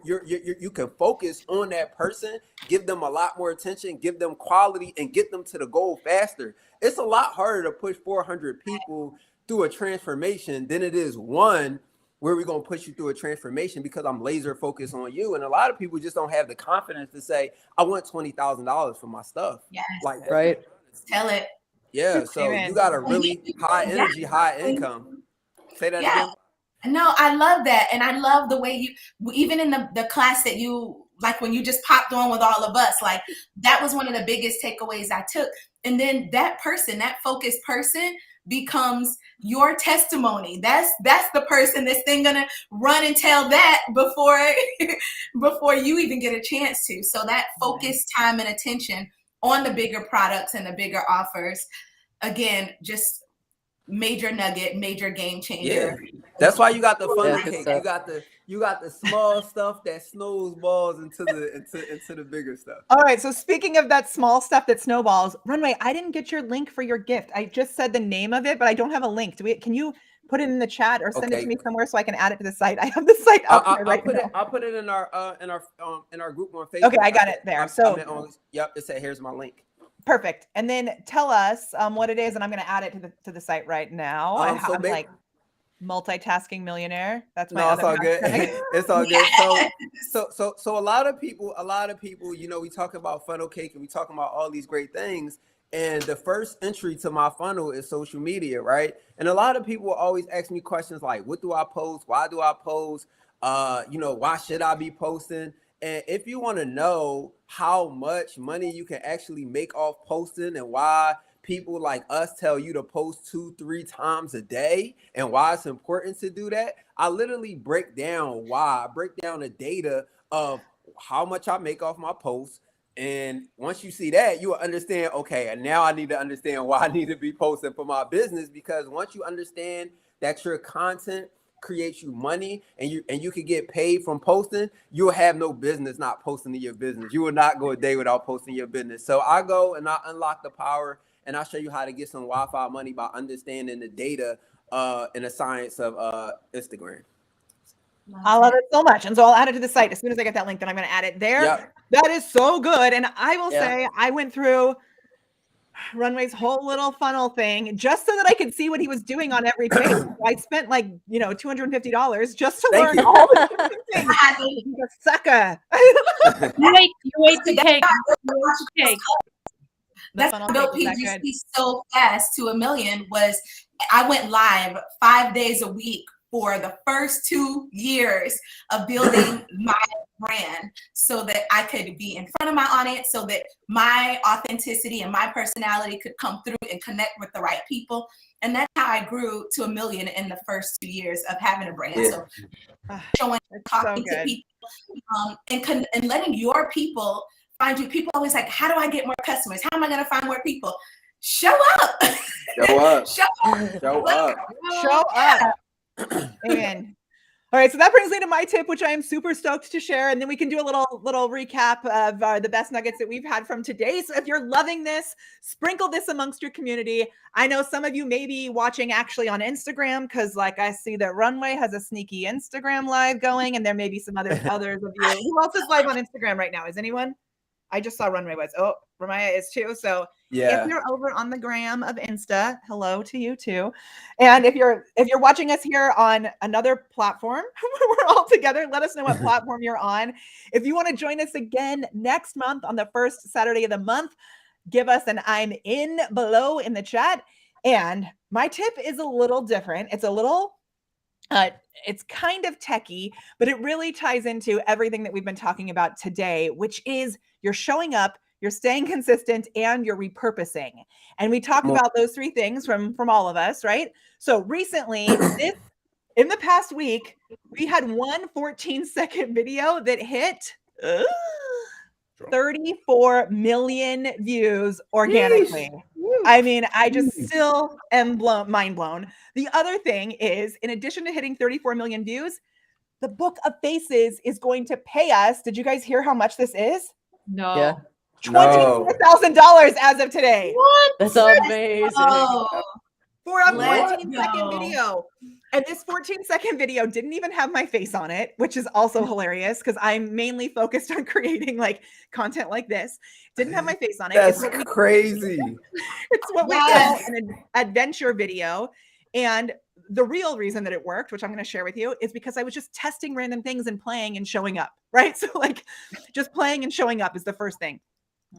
S4: can focus on that person, give them a lot more attention, give them quality, and get them to the goal faster. It's a lot harder to push 400 people through a transformation than it is one where we're going to push you through a transformation because I'm laser focused on you. And a lot of people just don't have the confidence to say, I want $20,000 for my stuff.
S6: Yes.
S4: Like,
S2: right.
S6: Tell it.
S4: Yeah. So you got a really high energy, high income. Say that again.
S6: No, I love that. And I love the way you, even in the class that you, like when you just popped on with all of us, like that was one of the biggest takeaways I took. And then that person, that focused person becomes your testimony. That's the person that's then gonna run and tell that before you even get a chance to. So that focused time and attention on the bigger products and the bigger offers, again, just major nugget, major game changer.
S4: Yeah. That's why you got the funnel cake. You got the small stuff that snowballs into the bigger stuff.
S1: All right. So speaking of that small stuff that snowballs, Runway, I didn't get your link for your gift. I just said the name of it, but I don't have a link. Can you put it in the chat or send it to me somewhere so I can add it to the site? I have the site up here right now.
S4: I'll put it in our group on Facebook.
S1: Okay, I got it there.
S4: Yep, it said here's my link.
S1: Perfect. And then tell us what it is, and I'm going to add it to the site right now. I'm like multitasking millionaire. That's my
S4: it's all good. It's all good. So a lot of people, you know, we talk about funnel cake and we talking about all these great things. And the first entry to my funnel is social media, right? And a lot of people always ask me questions like, what do I post? Why do I post? You know, why should I be posting? And if you want to know how much money you can actually make off posting and why people like us tell you to post 2-3 times a day and why it's important to do that, I literally break down the data of how much I make off my posts. And once you see that, you will understand, okay, and now I need to understand why I need to be posting for my business, because once you understand that your content creates you money and you can get paid from posting, you'll have no business not posting to your business. You will not go a day without posting your business. So I go and I unlock the power and I'll show you how to get some Wi-Fi money by understanding the data and the science of Instagram.
S1: I love it so much. And so I'll add it to the site. As soon as I get that link, then I'm going to add it there. Yep. That is so good. And I will say I went through Runway's whole little funnel thing just so that I could see what he was doing on every page. So I spent like, $250 just to learn all the different things. He's a sucker.
S7: You ate the cake.
S6: That's what built PGC so fast to 1 million was I went live 5 days a week for the first 2 years of building my brand so that I could be in front of my audience, so that my authenticity and my personality could come through and connect with the right people. And that's how I grew to 1 million in the first 2 years of having a brand. Yeah. So showing, talking to people, and letting your people find you. People always like, how do I get more customers? How am I going to find more people? Show up.
S4: Show up.
S6: Show up.
S4: Show up.
S1: Show up. Amen. All right, so that brings me to my tip, which I am super stoked to share, and then we can do a little recap of the best nuggets that we've had from today. So if you're loving this, sprinkle this amongst your community. I know some of you may be watching actually on Instagram because, like, I see that Runway has a sneaky Instagram live going, and there may be some others of you. Who else is live on Instagram right now? Is anyone? I just saw Runway was. Oh, Ramaya is too. So if you're over on the gram of Insta, hello to you too. And if you're watching us here on another platform, we're all together. Let us know what platform you're on. If you want to join us again next month on the first Saturday of the month, give us an I'm in below in the chat. And my tip is a little different. It's a little it's kind of techie, but it really ties into everything that we've been talking about today, which is you're showing up, you're staying consistent, and you're repurposing. And we talked about those three things from all of us, right? So recently, in the past week, we had one 14-second video that hit 34 million views organically. I mean, I just still am mind blown. The other thing is, in addition to hitting 34 million views, the Book of Faces is going to pay us. Did you guys hear how much this is?
S7: No.
S2: Yeah.
S1: $24,000 as of today.
S7: What?
S2: That's amazing.
S6: Oh,
S1: For a
S6: Let's
S1: 14-second
S6: go.
S1: video. And this 14-second video didn't even have my face on it, which is also hilarious because I'm mainly focused on creating like content like this. Didn't have my face on it.
S4: That's
S1: It's what we-
S4: crazy.
S1: It's what we call
S6: Yes.
S1: an adventure video. And the real reason that it worked, which I'm going to share with you, is because I was just testing random things and playing and showing up, right? So like just playing and showing up is the first thing.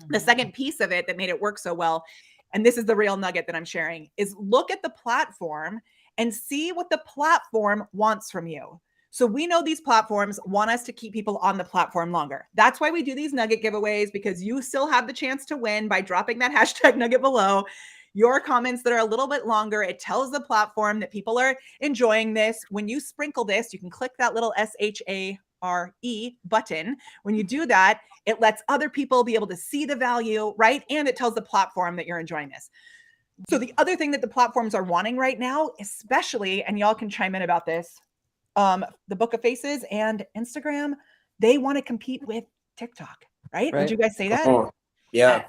S1: The second piece of it that made it work so well, and this is the real nugget that I'm sharing, is look at the platform and see what the platform wants from you. So we know these platforms want us to keep people on the platform longer. That's why we do these nugget giveaways, because you still have the chance to win by dropping that hashtag nugget below. Your comments that are a little bit longer, it tells the platform that people are enjoying this. When you sprinkle this, you can click that little SHARE button. When you do that, it lets other people be able to see the value, right? And it tells the platform that you're enjoying this. So the other thing that the platforms are wanting right now, especially, and y'all can chime in about this, the Book of Faces and Instagram, they want to compete with TikTok, right? Would you guys say that?
S4: Oh, yeah.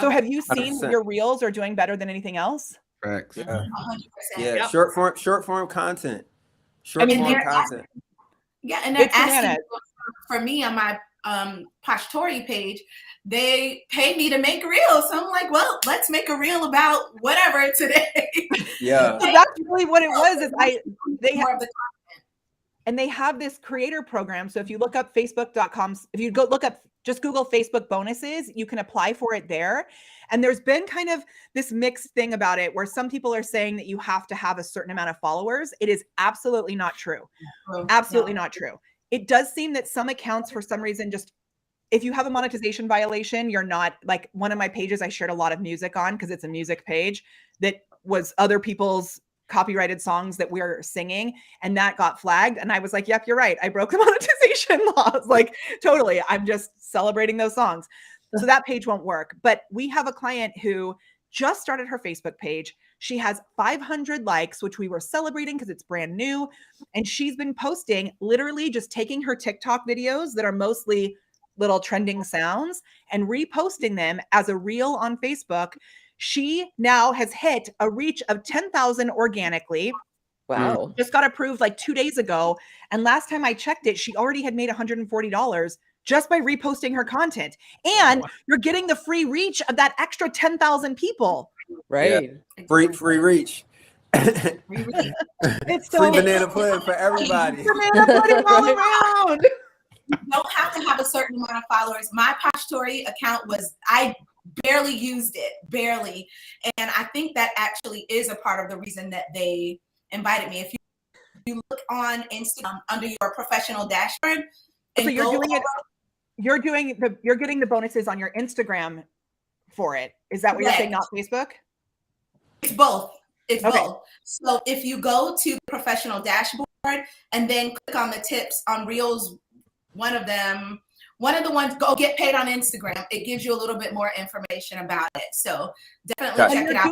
S1: So have you seen
S4: 100%.
S1: your reels are doing better than anything else?
S5: Facts.
S4: Yeah.
S6: 100%.
S4: Yeah.
S7: Yep.
S4: Short form content. Short
S1: mean,
S4: form
S6: they're
S4: content.
S6: Yeah, and they're
S1: It's
S6: asking
S1: bananas.
S6: for me on my Posh Tory page. They pay me to make reels, so I'm like, well, let's make a reel about whatever today.
S4: Yeah.
S1: So that's really what it was. Is
S6: More of the
S1: and they have this creator program. So if you look up facebook.com, if you go look up, just Google Facebook bonuses, you can apply for it there. And there's been kind of this mixed thing about it where some people are saying that you have to have a certain amount of followers. It is absolutely not true. Absolutely not true. It does seem that some accounts, for some reason, just if you have a monetization violation, you're not, like one of my pages I shared a lot of music on because it's a music page that was other people's copyrighted songs that we're singing, and that got flagged. And I was like, yep, you're right. I broke the monetization laws. Like totally. I'm just celebrating those songs. So that page won't work. But we have a client who just started her Facebook page. She has 500 likes, which we were celebrating because it's brand new. And she's been posting, literally just taking her TikTok videos that are mostly little trending sounds and reposting them as a reel on Facebook. She now has hit a reach of 10,000 organically.
S2: Wow.
S1: Just got approved like 2 days ago. And last time I checked it, she already had made $140 just by reposting her content. And you're getting the free reach of that extra 10,000 people.
S2: Right.
S4: Free reach.
S1: It's so
S4: Free banana pudding for everybody.
S1: banana pudding all around.
S6: You don't have to have a certain amount of followers. My Posh Tory account I barely used it, barely. And I think that actually is a part of the reason that they invited me. If you look on Instagram under your professional dashboard, and
S1: So you're doing it. You're getting the bonuses on your Instagram for it. Is that what you're saying? Not Facebook?
S6: It's both. It's
S1: Okay.
S6: both. So if you go to the professional dashboard and then click on the tips on Reels, one of the ones, go get paid on Instagram. It gives you a little bit more information about it. So definitely check it out.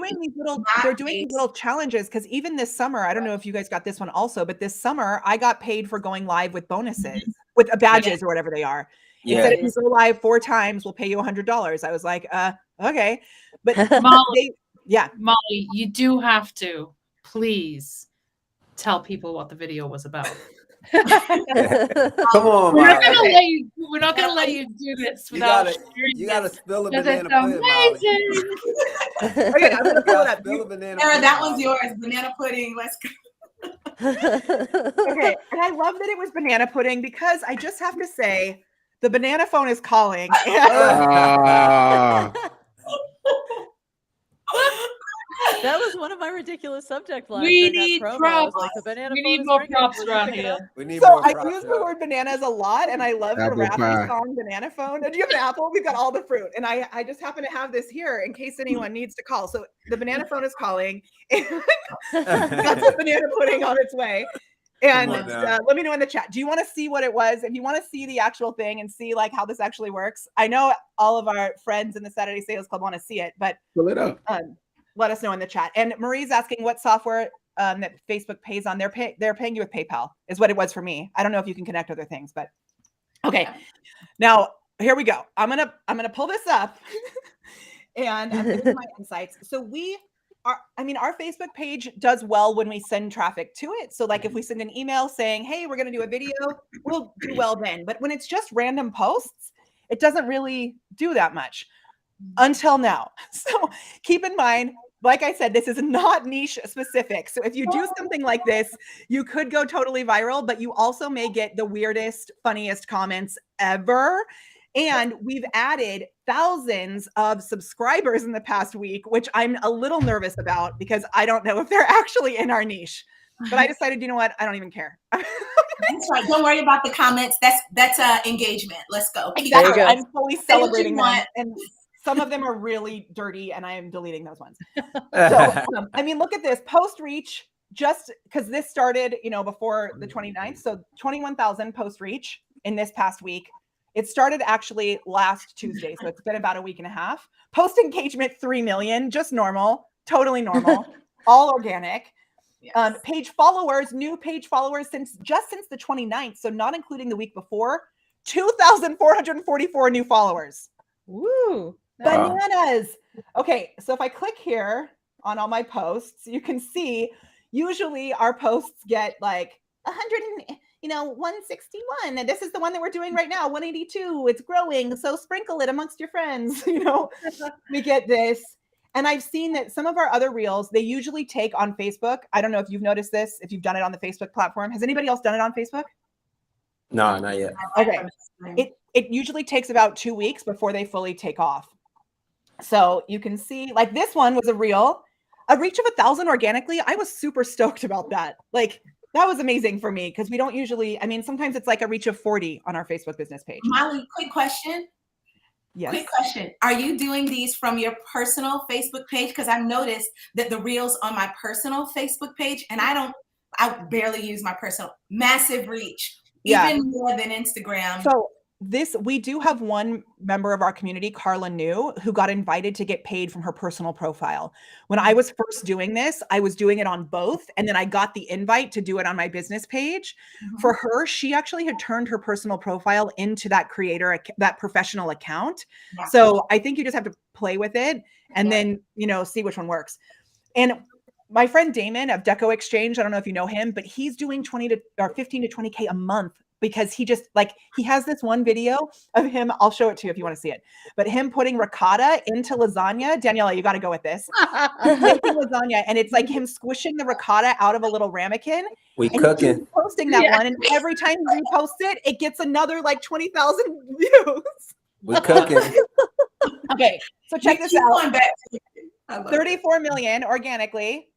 S1: They're doing these little challenges because even this summer, I don't know if you guys got this one also, but this summer I got paid for going live with bonuses, with badges or whatever they are. It said if you go live 4 times, we'll pay you $100. I was like, okay. But
S7: Molly,
S1: yeah.
S7: Molly, you do have to please tell people what the video was about.
S4: Come on,
S7: We're
S4: Molly.
S7: not gonna let you do this without
S4: You gotta spill a
S7: because
S4: banana
S7: it's
S4: pudding, Molly.
S7: amazing.
S1: Okay, I'm gonna pull it up.
S4: Spill a banana
S6: Sarah,
S4: pudding,
S6: that one's
S4: Molly.
S6: yours. Banana pudding. Let's go.
S1: Okay, and I love that it was banana pudding because I just have to say the banana phone is calling.
S2: That was one of my ridiculous subject lines.
S7: We
S2: during that
S7: need
S2: promo. I
S7: props.
S2: was like, the banana
S7: We
S2: phone
S7: need
S2: is
S7: more
S2: ringing.
S7: props
S2: Will you
S7: around
S2: pick it
S7: here.
S2: up?
S4: We need
S1: So
S4: more
S1: I
S4: props,
S1: use the
S4: yeah.
S1: word bananas a lot, and I love the
S5: Apple
S1: rappy
S5: pie.
S1: song "Banana Phone." Do you have an apple? We've got all the fruit, and I just happen to have this here in case anyone needs to call. So the banana phone is calling, and that's the banana pudding on its way. And
S4: Come on now.
S1: let me know in the chat. Do you want to see what it was? If you want to see the actual thing and see like how this actually works, I know all of our friends in the Saturday Sales Club want to see it, but
S5: Fill it up.
S1: let us know in the chat. And Marie's asking what software that Facebook pays on. They're paying you with PayPal is what it was for me. I don't know if you can connect other things, but okay. Now here we go. I'm gonna pull this up, and this is my insights. So our Facebook page does well when we send traffic to it. So like if we send an email saying, hey, we're going to do a video, we'll do well then. But when it's just random posts, it doesn't really do that much until now. So keep in mind, like I said, this is not niche specific. So if you do something like this, you could go totally viral, but you also may get the weirdest, funniest comments ever. And we've added thousands of subscribers in the past week, which I'm a little nervous about because I don't know if they're actually in our niche. But I decided, you know what? I don't even care.
S6: That's right. Don't worry about the comments. That's engagement. Let's go.
S1: Exactly. I'm fully celebrating them. And some of them are really dirty, and I am deleting those ones. So, I mean, look at this post reach. Just because this started, before the 29th. So 21,000 post reach in this past week. It started actually last Tuesday, so it's been about a week and a half. Post engagement, 3 million, just normal, totally normal, all organic. Yes. Page followers, new page followers since the 29th, so not including the week before, 2,444 new followers.
S2: Woo!
S1: Bananas. Okay, so if I click here on all my posts, you can see usually our posts get like 161. And this is the one that we're doing right now, 182. It's growing. So sprinkle it amongst your friends. We get this. And I've seen that some of our other reels, they usually take on Facebook. I don't know if you've noticed this, if you've done it on the Facebook platform. Has anybody else done it on Facebook?
S4: No, not yet.
S1: Okay. It usually takes about 2 weeks before they fully take off. So you can see like this one was a reach of 1,000 organically. I was super stoked about that. Like, that was amazing for me because we don't usually, sometimes it's like a reach of 40 on our Facebook business page.
S6: Molly, quick question.
S1: Yes.
S6: Quick question. Are you doing these from your personal Facebook page? Because I've noticed that the reels on my personal Facebook page, and I barely use my personal, massive reach, even more than Instagram.
S1: So we do have one member of our community, Carla New, who got invited to get paid from her personal profile. When I was first doing this, I was doing it on both. And then I got the invite to do it on my business page. Mm-hmm. For her, she actually had turned her personal profile into that that professional account. Yeah. So I think you just have to play with it and then, see which one works. And my friend Damon of Deco Exchange, I don't know if you know him, but he's doing 15 to 20K a month. Because he has this one video of him. I'll show it to you if you want to see it. But him putting ricotta into lasagna. Daniela, you got to go with this. Making lasagna, and it's like him squishing the ricotta out of a little ramekin.
S4: We cooking.
S1: He's posting that one, and every time he reposts it, it gets another like 20,000 views.
S4: We cooking.
S1: Okay, so check this out. 34 million organically.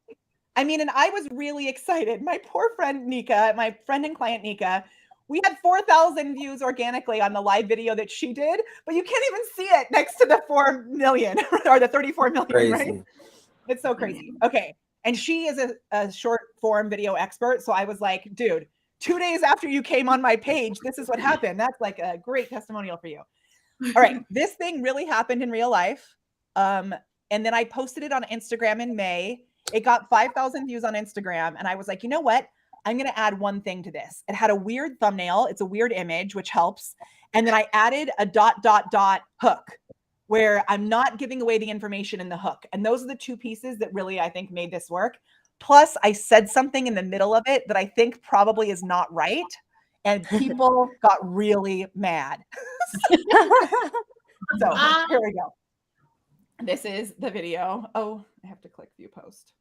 S1: And I was really excited. My poor friend Nika, my friend and client Nika. We had 4,000 views organically on the live video that she did, but you can't even see it next to the 4 million or the 34 million, crazy. Right? It's so crazy. Okay. And she is a short form video expert. So I was like, dude, 2 days after you came on my page, this is what happened. That's like a great testimonial for you. All right. This thing really happened in real life. And then I posted it on Instagram in May. It got 5,000 views on Instagram. And I was like, you know what? I'm going to add one thing to this. It had a weird thumbnail. It's a weird image, which helps. And then I added a ... hook where I'm not giving away the information in the hook. And those are the two pieces that really, I think, made this work. Plus, I said something in the middle of it that I think probably is not right. And people got really mad. So here we go. This is the video. Oh, I have to click view post.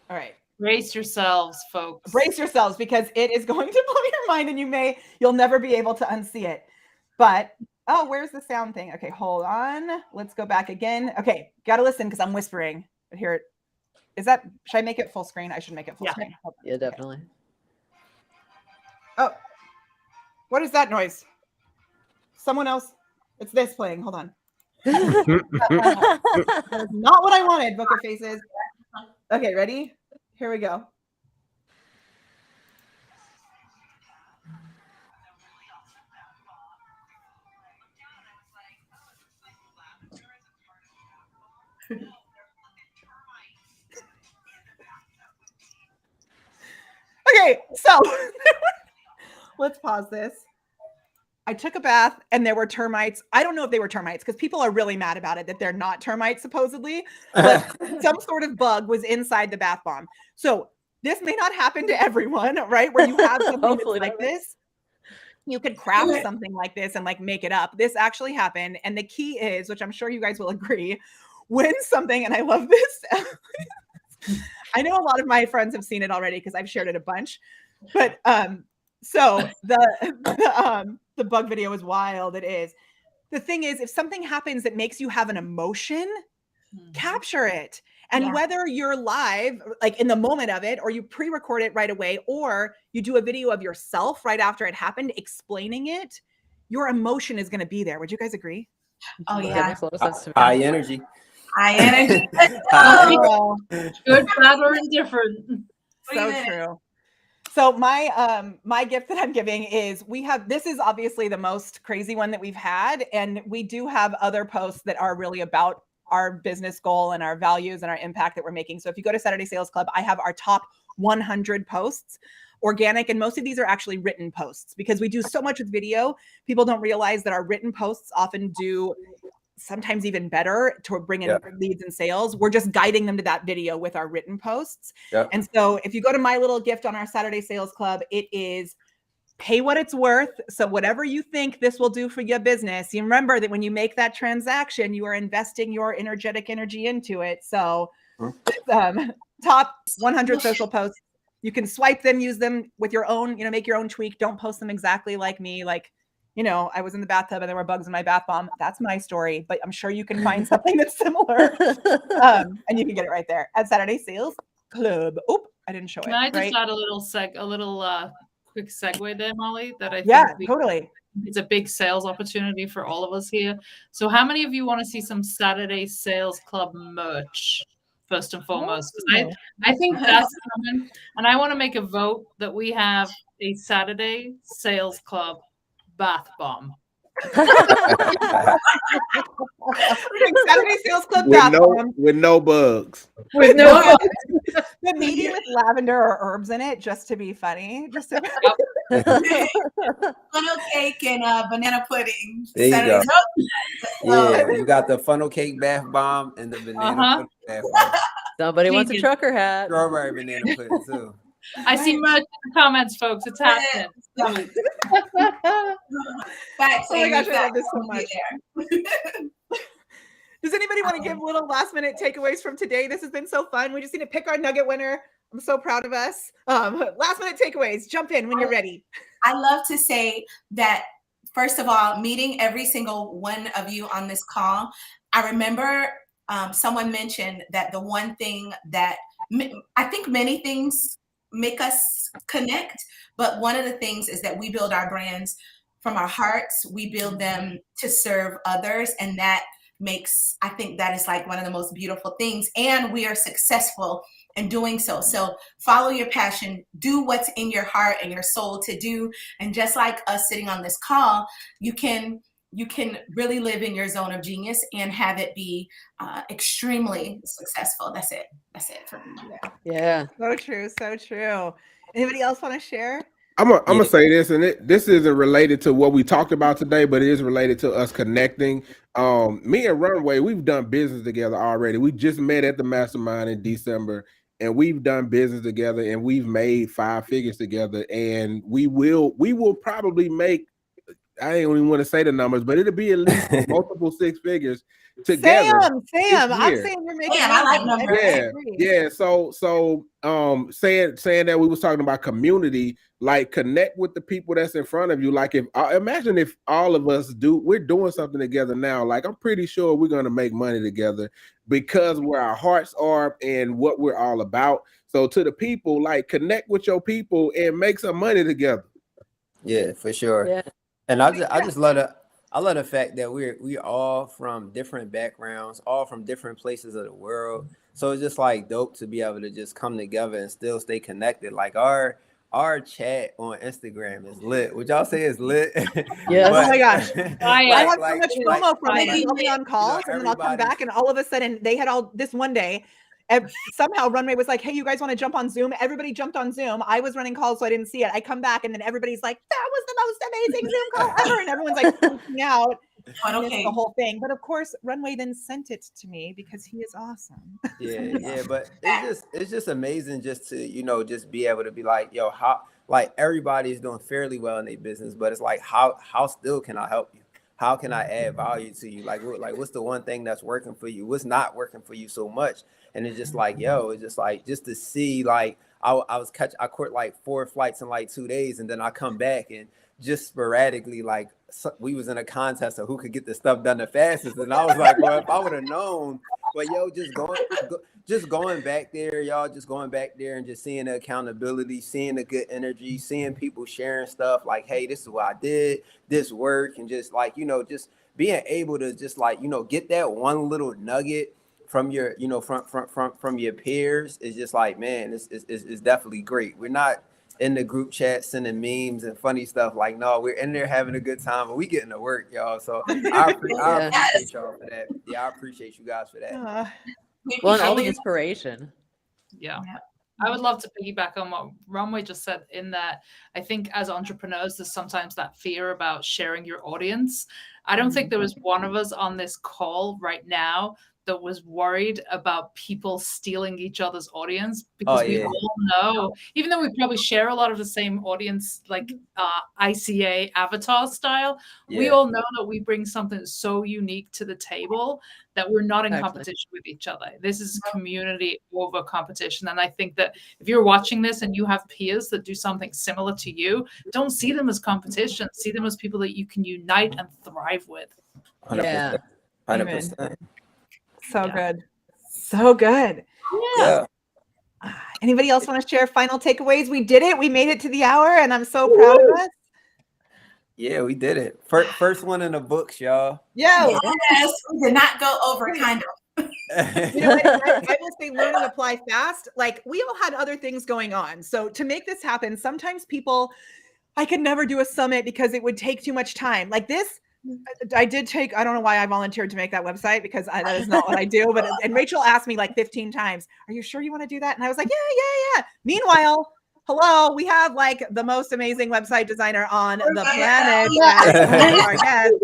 S1: All right.
S7: Brace yourselves, folks.
S1: Brace yourselves because it is going to blow your mind and you'll never be able to unsee it. But, where's the sound thing? Okay, hold on. Let's go back again. Okay, got to listen because I'm whispering. But here, should I make it full screen? I should make it full screen.
S2: Yeah, definitely.
S1: Oh, what is that noise? Someone else. It's this playing. Hold on. That is not what I wanted, Book of Faces. Okay, ready? Here we go. Okay, so let's pause this. I took a bath and there were termites. I don't know if they were termites because people are really mad about it that they're not termites supposedly, but some sort of bug was inside the bath bomb. So this may not happen to everyone, right? Where you have something that's like this. You could craft something like this and like make it up. This actually happened. And the key is, which I'm sure you guys will agree, when something, and I love this. I know a lot of my friends have seen it already because I've shared it a bunch, but so the bug video is wild. It is. The thing is, if something happens that makes you have an emotion, capture it. And whether you're live, like in the moment of it, or you pre-record it right away, or you do a video of yourself right after it happened, explaining it, your emotion is going to be there. Would you guys agree?
S6: Oh yeah.
S2: That makes a lot of sense to me.
S4: High energy.
S6: High energy.
S1: Oh,
S7: Good, bad, or indifferent.
S1: so true. So my gift that I'm giving is this is obviously the most crazy one that we've had. And we do have other posts that are really about our business goal and our values and our impact that we're making. So if you go to Saturday Sales Club, I have our top 100 posts, organic. And most of these are actually written posts because we do so much with video. People don't realize that our written posts often do sometimes even better to bring in leads and sales. We're just guiding them to that video with our written posts. And so if you go to my little gift on our Saturday Sales Club, it is pay what it's worth. So whatever you think this will do for your business, you remember that when you make that transaction, you are investing your energetic energy into it. So top 100 social posts, you can swipe them, use them with your own, make your own tweak. Don't post them exactly like me. Like, I was in the bathtub and there were bugs in my bath bomb. That's my story, but I'm sure you can find something that's similar. And you can get it right there at Saturday Sales Club. Oop, I didn't show it.
S7: Can I just
S1: right?
S7: add a little quick segue there, Molly, that I think
S1: totally.
S7: It's a big sales opportunity for all of us here. So how many of you want to see some Saturday Sales Club merch, first and foremost? I think that's coming. And I want to make a vote that we have a Saturday Sales Club bath bomb.
S1: Saturday Sales Club bath bomb.
S5: With no bugs.
S1: With no bugs. But maybe with lavender or herbs in it, just to be funny. Just to
S6: funnel cake and banana pudding.
S4: There you go. Yeah, you got the funnel cake bath bomb and the banana pudding bath bomb.
S2: Somebody wants a trucker hat.
S4: Strawberry banana pudding too.
S7: I see merch in the comments, folks. It's happening.
S1: Oh my gosh, I love this so much. Does anybody want to give little last minute takeaways from today? This has been so fun. We just need to pick our nugget winner. I'm so proud of us. Last minute takeaways. Jump in when you're ready.
S6: I love to say that, first of all, meeting every single one of you on this call. I remember someone mentioned that the one thing that I think many things make us connect, but one of the things is that we build our brands from our hearts. We build them to serve others, and that I think that is like one of the most beautiful things, and we are successful in doing so. So follow your passion, do what's in your heart and your soul to do, and just like us sitting on this call, you can really live in your zone of genius and have it be extremely successful. That's it for me.
S2: Yeah.
S1: So true. So true. Anybody else want to share?
S5: I'm gonna say this, and this isn't related to what we talked about today, but it is related to us connecting. Me and Runway, we've done business together already. We just met at the mastermind in December, and we've done business together, and we've made 5 figures together. And we will probably make, I don't even want to say the numbers, but it'll be at least multiple 6 figures together.
S1: Sam, I'm saying we're making.
S6: I like numbers.
S5: Yeah. So saying that we was talking about community, like connect with the people that's in front of you. Like imagine if all of us we're doing something together now. Like I'm pretty sure we're gonna make money together because where our hearts are and what we're all about. So to the people, like connect with your people and make some money together.
S4: Yeah, for sure. Yeah. And I just love the fact that we're all from different backgrounds, all from different places of the world. So it's just like dope to be able to just come together and still stay connected. Like our chat on Instagram is lit. Would y'all say it's lit?
S2: Yeah.
S1: Oh my gosh. I have so much FOMO from it. I'll be on calls and then I'll come back and all of a sudden they had all this one day. somehow Runway was like, hey, you guys want to jump on Zoom? Everybody jumped on Zoom. I was running calls, so I didn't see it. I come back, and then everybody's like, that was the most amazing Zoom call ever. And everyone's like freaking out.
S6: But
S1: Missed the whole thing. But of course, Runway then sent it to me because he is awesome.
S4: Yeah, but it's just amazing just to, just be able to be like, yo, how, like, everybody's doing fairly well in their business, but it's like, how still can I help you? How can I add value to you? Like what's the one thing that's working for you? What's not working for you so much? And it's just like, yo, it's just like, just to see, like, I caught like 4 flights in like 2 days, and then I come back and just sporadically, like, we was in a contest of who could get the stuff done the fastest, and I was like, well, if I would have known. But yo, just going back there, y'all, just going back there and just seeing the accountability, seeing the good energy, seeing people sharing stuff like, hey, this is what I did, this work, and just like, just being able to just like, get that one little nugget from your, from your peers is just like, man, it's definitely great. We're not in the group chat sending memes and funny stuff. Like, no, we're in there having a good time, and we getting to work, y'all. So I appreciate y'all for that. Yeah, I appreciate you guys for that.
S2: Well, and all the inspiration.
S7: Yeah. I would love to piggyback on what Runway just said, in that I think as entrepreneurs, there's sometimes that fear about sharing your audience. I don't think there was one of us on this call right now that was worried about people stealing each other's audience, because we all know, even though we probably share a lot of the same audience, like ICA avatar style, we all know that we bring something so unique to the table that we're not in competition with each other. This is community over competition. And I think that if you're watching this and you have peers that do something similar to you, don't see them as competition. See them as people that you can unite and thrive with.
S4: 100%.
S2: Yeah.
S4: 100%.
S1: So good. So good.
S4: Yeah.
S1: Anybody else want to share final takeaways? We did it. We made it to the hour, and I'm so proud of us.
S4: Yeah, we did it. First one in the books, y'all.
S1: Yeah.
S6: Yes, we did not go over, kind of.
S1: You know what? I will say learn and apply fast. Like, we all had other things going on. So to make this happen, sometimes people, I could never do a summit because it would take too much time. Like this, I don't know why I volunteered to make that website, because that is not what I do. And Rachel asked me like 15 times, are you sure you want to do that? And I was like, yeah. Meanwhile, hello, we have like the most amazing website designer on the planet as our guest.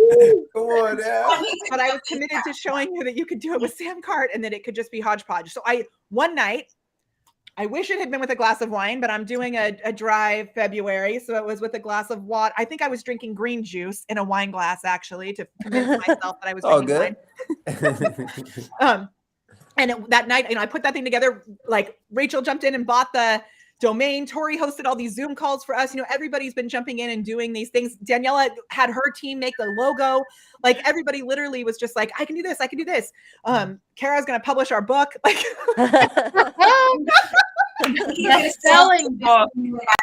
S4: Come on now.
S1: But I was committed to showing you that you could do it with SamCart and that it could just be hodgepodge. So one night, I wish it had been with a glass of wine, but I'm doing a dry February. So it was with a glass of water. I think I was drinking green juice in a wine glass, actually, to convince myself that I was drinking wine. That night, I put that thing together. Like, Rachel jumped in and bought the domain. Tori hosted all these Zoom calls for us. Everybody's been jumping in and doing these things. Daniela had her team make the logo. Like, everybody literally was just like, I can do this. I can do this. Kara's going to publish our book. Like,
S7: selling book.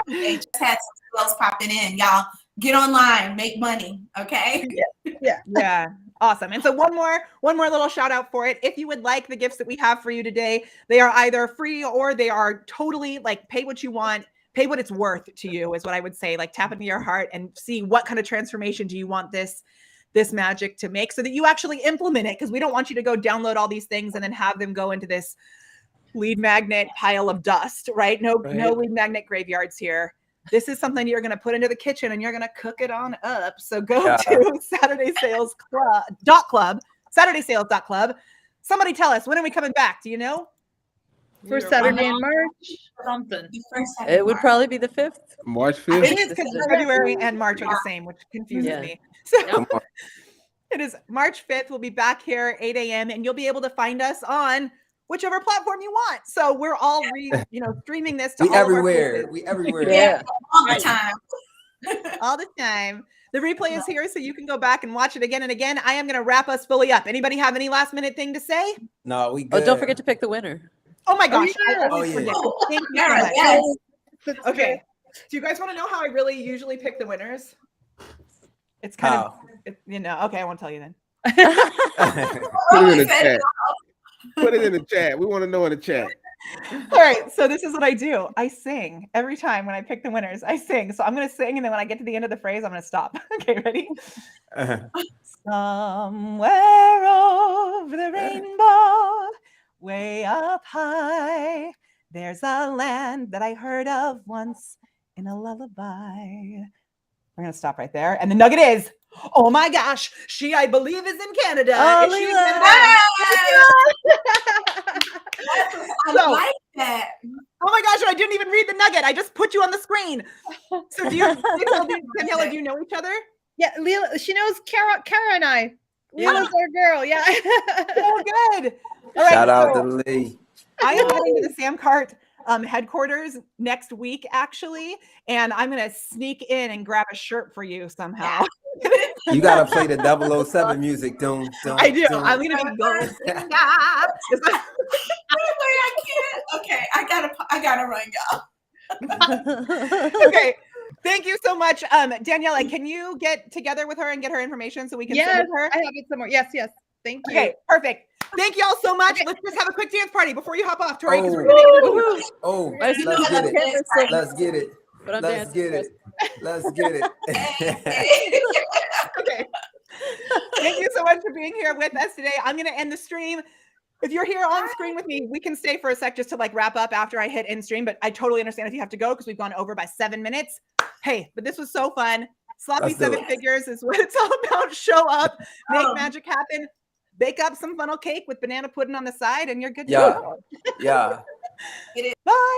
S6: Just had some sales popping in. Y'all get online, make money. Okay.
S1: Yeah. Awesome. And so one more little shout out for it. If you would like the gifts that we have for you today, they are either free or they are totally like, pay what you want, pay what it's worth to you, is what I would say. Like, tap into your heart and see what kind of transformation do you want this magic to make, so that you actually implement it. Because we don't want you to go download all these things and then have them go into this lead magnet pile of dust, right? No lead magnet graveyards here. This is something you're going to put into the kitchen and you're going to cook it on up. So go to SaturdaySales.club. Somebody tell us, when are we coming back? Do you know?
S3: For Saturday in March.
S7: Something.
S2: It would probably be the 5th.
S5: March
S1: It
S5: 5th.
S1: is, because February and March are the same, which confuses me. So it is March 5th. We'll be back here 8 a.m. and you'll be able to find us on whichever platform you want. So we're all streaming this to all
S4: everywhere.
S1: Of our
S4: we everywhere.
S2: Yeah.
S6: All the time.
S1: all the time. The replay is here, so you can go back and watch it again and again. I am going to wrap us fully up. Anybody have any last minute thing to say?
S4: No, we good.
S2: Oh, don't forget to pick the winner.
S1: Oh my gosh.
S3: yeah.
S1: I always forget. Thank you so much.
S6: Yes.
S1: Okay. Do you guys want to know how I really usually pick the winners? It's kind of, okay, I won't tell you then.
S5: Put it in the chat. Put it in the chat. We want to know in the chat.
S1: All right. So this is what I do. I sing every time when I pick the winners. I sing. So I'm going to sing, and then when I get to the end of the phrase, I'm going to stop. Okay, ready? Somewhere over the rainbow, way up high. There's a land that I heard of once in a lullaby. We're going to stop right there. And the nugget is, oh my gosh, she, I believe, is in Canada.
S2: Oh,
S1: Is she in
S2: Leela.
S1: Canada?
S6: I
S1: So-
S6: like that.
S1: Oh my gosh, I didn't even read the nugget. I just put you on the screen. So Daniela, do you know each other?
S3: Yeah, Leela, she knows Kara and I.
S2: Yeah.
S3: Leela's our girl. Yeah.
S1: Oh, good. All right,
S4: Shout out
S1: so
S4: to Lee.
S1: I am heading to the SamCart headquarters next week, actually, and I'm going to sneak in and grab a shirt for you somehow.
S4: You gotta play the 007 music. Dun, dun,
S1: I do.
S4: dun.
S1: I'm going to be going.
S6: I can't. Okay, I gotta run, y'all.
S1: Okay. Thank you so much. Daniela, can you get together with her and get her information so we can send
S3: Yes,
S1: it to her?
S3: I have it somewhere. Yes. Thank you.
S1: Okay, perfect. Thank you all so much.
S3: Okay.
S1: Let's just have a quick dance party before you hop off, Tori, because we're
S4: Oh.
S1: going to make it.
S4: Oh,
S2: I see
S4: let's
S2: the
S4: get it.
S2: cameras still-
S4: Let's get it.
S2: But I'm
S4: Let's
S2: dancing
S4: get it.
S2: first.
S4: Let's get it.
S1: Okay. Thank you so much for being here with us today. I'm going to end the stream. If you're here on screen with me, we can stay for a sec just to like wrap up after I hit end stream, but I totally understand if you have to go because we've gone over by 7 minutes. Hey, but this was so fun. Sloppy
S4: Let's do
S1: seven
S4: it.
S1: figures is what it's all about. Show up, make
S6: Oh.
S1: magic happen, bake up some funnel cake with banana pudding on the side, and you're good to
S4: Yeah.
S1: go.
S4: Yeah.
S1: Bye.